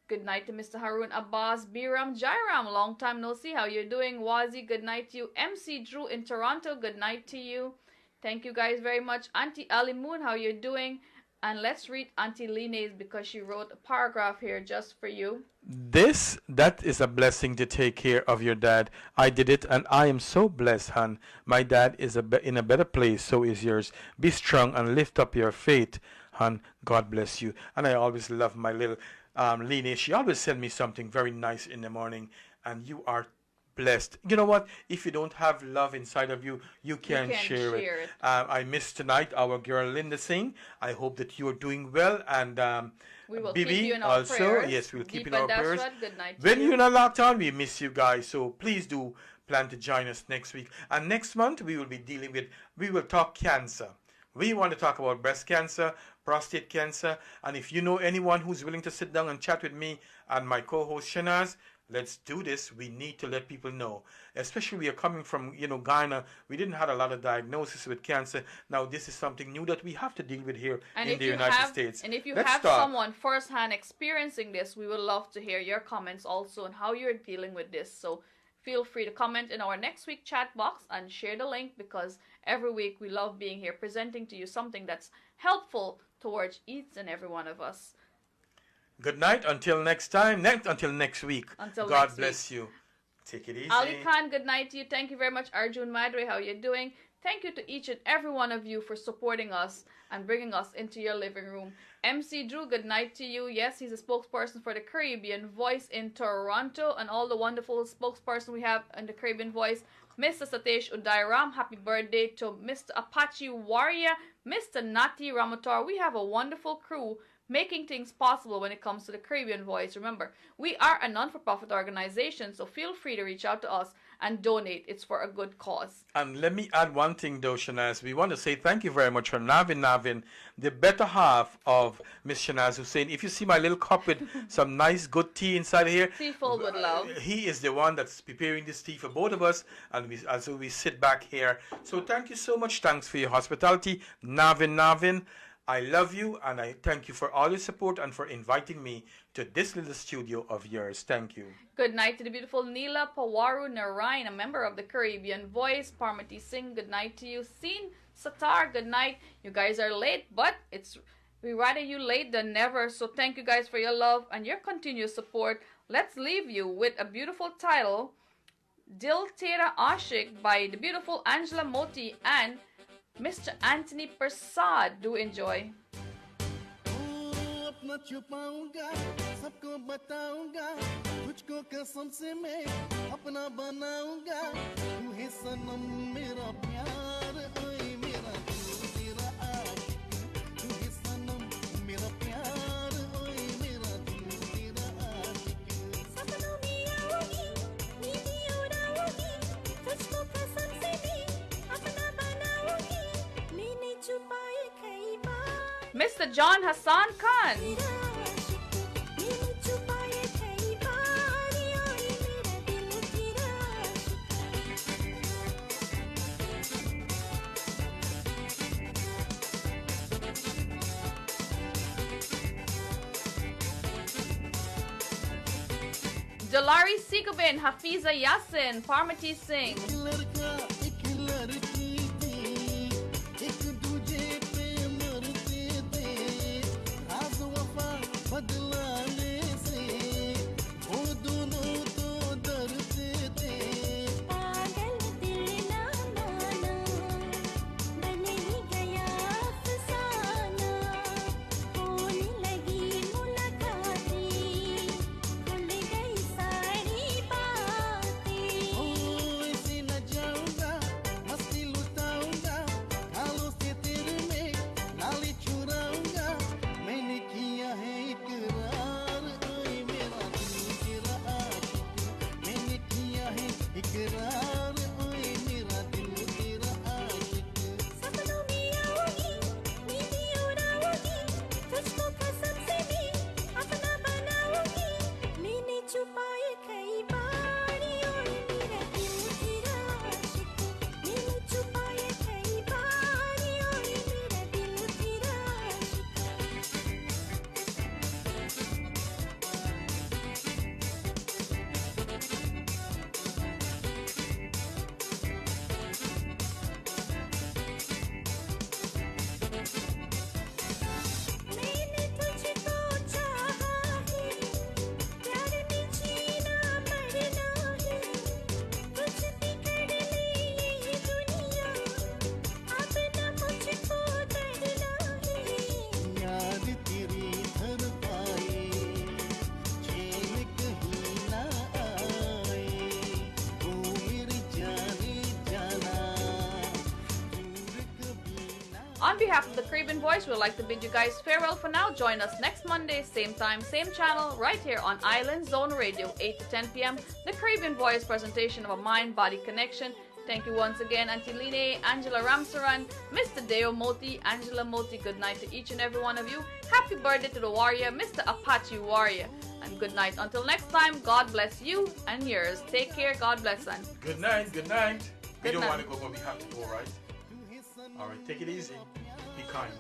Good night to Mr. Harun Abbas. Biram Jairam, long time no see. How you doing? Wazi, good night to you. MC Drew in Toronto, good night to you. Thank you guys very much. Auntie Ali Moon, how you doing? And let's read Auntie Line's because she wrote a paragraph here just for you. That is a blessing to take care of your dad. I did it and I am so blessed, hon. My dad is in a better place, so is yours. Be strong and lift up your faith, hon. God bless you. And I always love my little Line. She always send me something very nice in the morning, and you are blessed. You know what? If you don't have love inside of you, you can't share it. I missed tonight our girl Linda Singh. I hope that you are doing well, and we will Bibi keep you in our also. prayers. Yes, we'll keep Deepa in our prayers. Dasrat, good night to When you. you're not locked on, we miss you guys. So please do plan to join us next week. And next month we will talk cancer. We want to talk about breast cancer, prostate cancer, and if you know anyone who's willing to sit down and chat with me and my co-host Shanaz, let's do this. We need to let people know. Especially we are coming from, Ghana. We didn't have a lot of diagnosis with cancer. Now this is something new that we have to deal with here in the United States. And if you Let's have talk. someone firsthand experiencing this, we would love to hear your comments also on how you're dealing with this. So feel free to comment in our next week chat box and share the link because every week we love being here presenting to you something that's helpful towards each and every one of us. Good night. Until next time. Until next week. Until God next bless you. Take it easy. Ali Khan, good night to you. Thank you very much. Arjun Madre, how you doing? Thank you to each and every one of you for supporting us and bringing us into your living room. MC Drew, good night to you. Yes, he's a spokesperson for the Caribbean Voice in Toronto and all the wonderful spokesperson we have in the Caribbean Voice. Mr. Satesh Udairam, happy birthday to Mr. Apache Warrior, Mr. Nati Ramator. We have a wonderful crew making things possible when it comes to the Caribbean Voice. Remember, we are a non-for-profit organization, so feel free to reach out to us and donate. It's for a good cause. And let me add one thing, though, Shanaz. We want to say thank you very much for Navin, the better half of Miss Shanaz Hussein. If you see my little cup with some nice, good tea inside here, Tea filled with love. He is the one that's preparing this tea for both of us, and we sit back here. So thank you so much. Thanks for your hospitality, Navin. I love you, and I thank you for all your support and for inviting me to this little studio of yours. Thank you. Good night to the beautiful Neela Pawaru Narayan, a member of the Caribbean Voice. Parmati Singh, good night to you. Seen Satar, good night. You guys are late, but we rather you late than never. So thank you guys for your love and your continued support. Let's leave you with a beautiful title, Dil Tera Ashik by the beautiful Angela Moti and Mr. Anthony Prasad. Do enjoy. अपना छुपाऊंगा सबको बताऊंगा तुझको कसम से मैं अपना बनाऊंगा तू है सनम मेरा प्यार ओए मेरा दिल तेरा आशिक तू है सनम मेरा प्यार ओए मेरा दिल तेरा Mr. John Hassan Khan. मैंने छुपाए कई बार और मेरा दिल तेरा Dolari Sikubin, Hafiza Yassin, Parmati Singh. लड़का एक लड़की थे एक दूजे पे मरते थे राज वफा बदलाने से वो दोनों तो डरते थे पागल दिल ना माना बन ही गया अफसाना होने लगी मुलाकातें खुल गई सारी बातें ओ ऐसे न जाऊंगा मस्ती लुटाऊंगा खालों से तेरे में नाली चुराऊंगा मैंने किया है इकरार ओए मेरा दिल तेरा आशिक मैंने किया है इकरार ओए मेरा दिल तेरा आशिक सपनों में आऊंगी नींदी उड़ाऊंगी तुझको कसम से भी अपना बनाऊंगी मैंने छुपाए कई बार और मेरा दिल तेरा आशिक मैंने छुपाए कई बार और मेरा दिल तेरा आशिक मैंने तुझको चाहा है प्यार में जीना मरना है तुझ बिगड़ ले ये दुनिया अब न मुझको डरना है याद तेरी धर पाए चैन कहीं ना आए ओ मेरी जाने जाना दूर कभी ना On behalf of the Caribbean Voice, we'd like to bid you guys farewell for now. Join us next Monday, same time, same channel, right here on Island Zone Radio, 8 to 10 p.m. The Caribbean Voice presentation of a mind-body connection. Thank you once again, Auntie Line, Angela Ramsaran, Mr. Deo Moti, Angela Moti. Good night to each and every one of you. Happy birthday to the warrior, Mr. Apache Warrior. And good night. Until next time, God bless you and yours. Take care. God bless and Good night. Good night. We Good don't night. want to go, but we have to go, right? All right. Take it easy. Be kind.